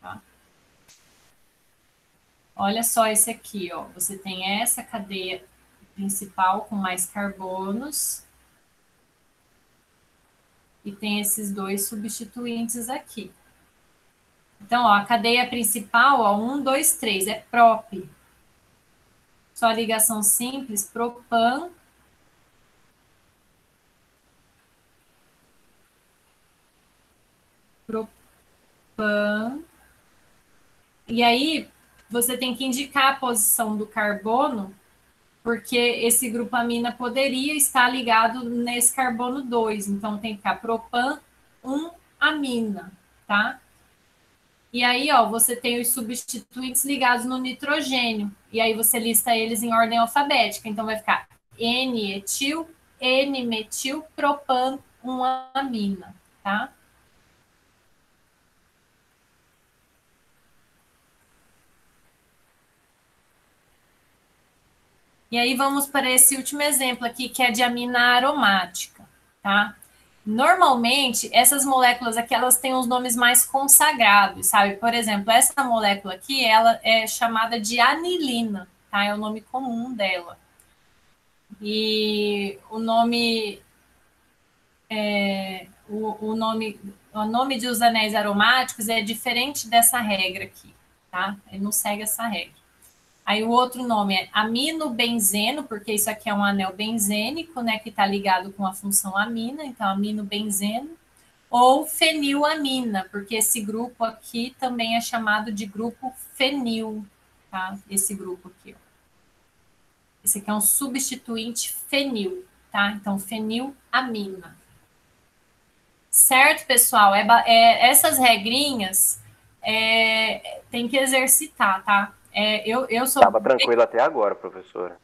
tá? Olha só esse aqui, ó. Você tem essa cadeia principal com mais carbonos, e tem esses 2 substituintes aqui. Então, ó, a cadeia principal, ó, 1, 2, 3, é prop. Só ligação simples, propan. Propan. E aí, você tem que indicar a posição do carbono, porque esse grupo amina poderia estar ligado nesse carbono 2. Então, tem que ficar propan 1-amina, tá? E aí, ó, você tem os substituintes ligados no nitrogênio. E aí, você lista eles em ordem alfabética. Então, vai ficar N-etil, N-metil, propan 1-amina, tá? E aí vamos para esse último exemplo aqui, que é de amina aromática, tá? Normalmente, essas moléculas aqui, elas têm os nomes mais consagrados, sabe? Por exemplo, essa molécula aqui, ela é chamada de anilina, tá? É o nome comum dela. E o nome... o nome de os anéis aromáticos é diferente dessa regra aqui, tá? Ele não segue essa regra. Aí o outro nome é aminobenzeno, porque isso aqui é um anel benzênico, né, que está ligado com a função amina, então aminobenzeno, ou fenilamina, porque esse grupo aqui também é chamado de grupo fenil, tá? Esse grupo aqui, ó. Esse aqui é um substituinte fenil, tá? Então, fenilamina. Certo, pessoal? Essas regrinhas... tem que exercitar, tá? Eu sou... Tava tranquilo até agora, professora.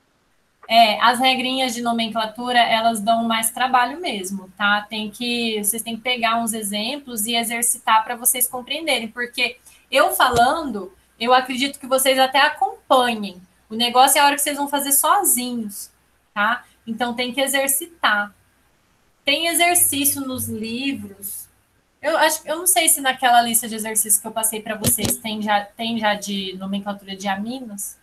As regrinhas de nomenclatura, elas dão mais trabalho mesmo, tá? Vocês têm que pegar uns exemplos e exercitar para vocês compreenderem, porque eu falando, eu acredito que vocês até acompanhem. O negócio é a hora que vocês vão fazer sozinhos, tá? Então tem que exercitar. Tem exercício nos livros. Eu não sei se naquela lista de exercícios que eu passei para vocês tem já de nomenclatura de aminos.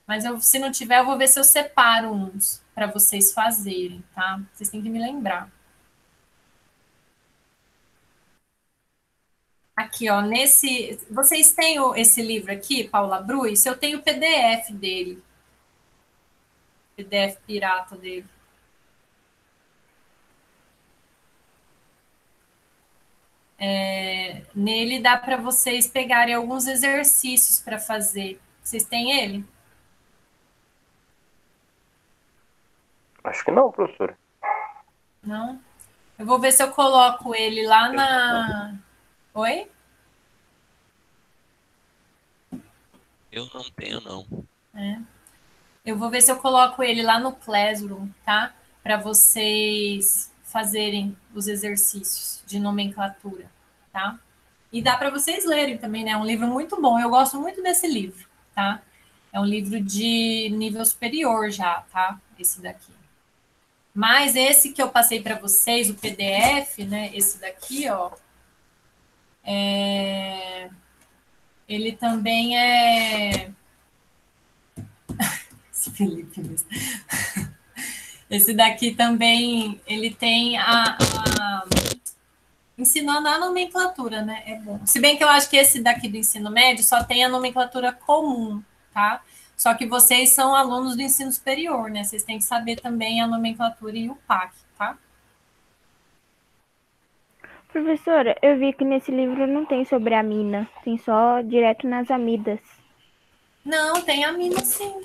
Mas se não tiver, eu vou ver se eu separo uns para vocês fazerem, tá? Vocês têm que me lembrar. Aqui, ó, vocês têm esse livro aqui, Paula Bruz? Eu tenho o PDF dele. PDF pirata dele. Nele dá para vocês pegarem alguns exercícios para fazer. Vocês têm ele? Acho que não, professora. Não? Eu vou ver se eu coloco ele lá na... Oi? Eu não tenho, não. Eu vou ver se eu coloco ele lá no Classroom, tá? Para vocês fazerem os exercícios de nomenclatura, tá? E dá para vocês lerem também, né? É um livro muito bom. Eu gosto muito desse livro, tá? É um livro de nível superior já, tá? Esse daqui. Mas esse que eu passei para vocês, o PDF, né? Esse daqui, ó. Ele também é... Esse Felipe mesmo. Esse daqui também, ele tem ensinando a nomenclatura, né? É bom. Se bem que eu acho que esse daqui do ensino médio só tem a nomenclatura comum, tá? Só que vocês são alunos do ensino superior, né? Vocês têm que saber também a nomenclatura e o PAC, tá? Professora, eu vi que nesse livro não tem sobre amina, tem só direto nas amidas. Não, tem amina sim.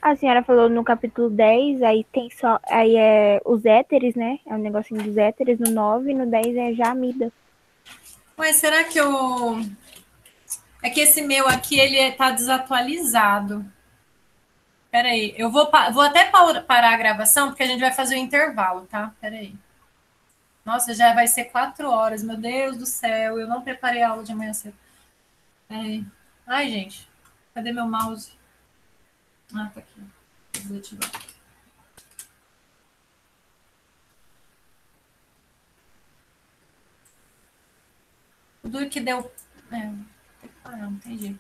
A senhora falou no capítulo 10, aí tem só. Aí é os éteres, né? É um negocinho dos éteres no 9, no 10 é já amida. Mas será que eu. É que esse meu aqui, ele tá desatualizado. Peraí, eu vou até parar a gravação, porque a gente vai fazer o intervalo, tá? Peraí. Nossa, já vai ser 4 horas, meu Deus do céu, eu não preparei a aula de amanhã cedo. Peraí. Ai, gente, cadê meu mouse? Ah, tá aqui. Vou ativar. O duro que deu... não tem jeito.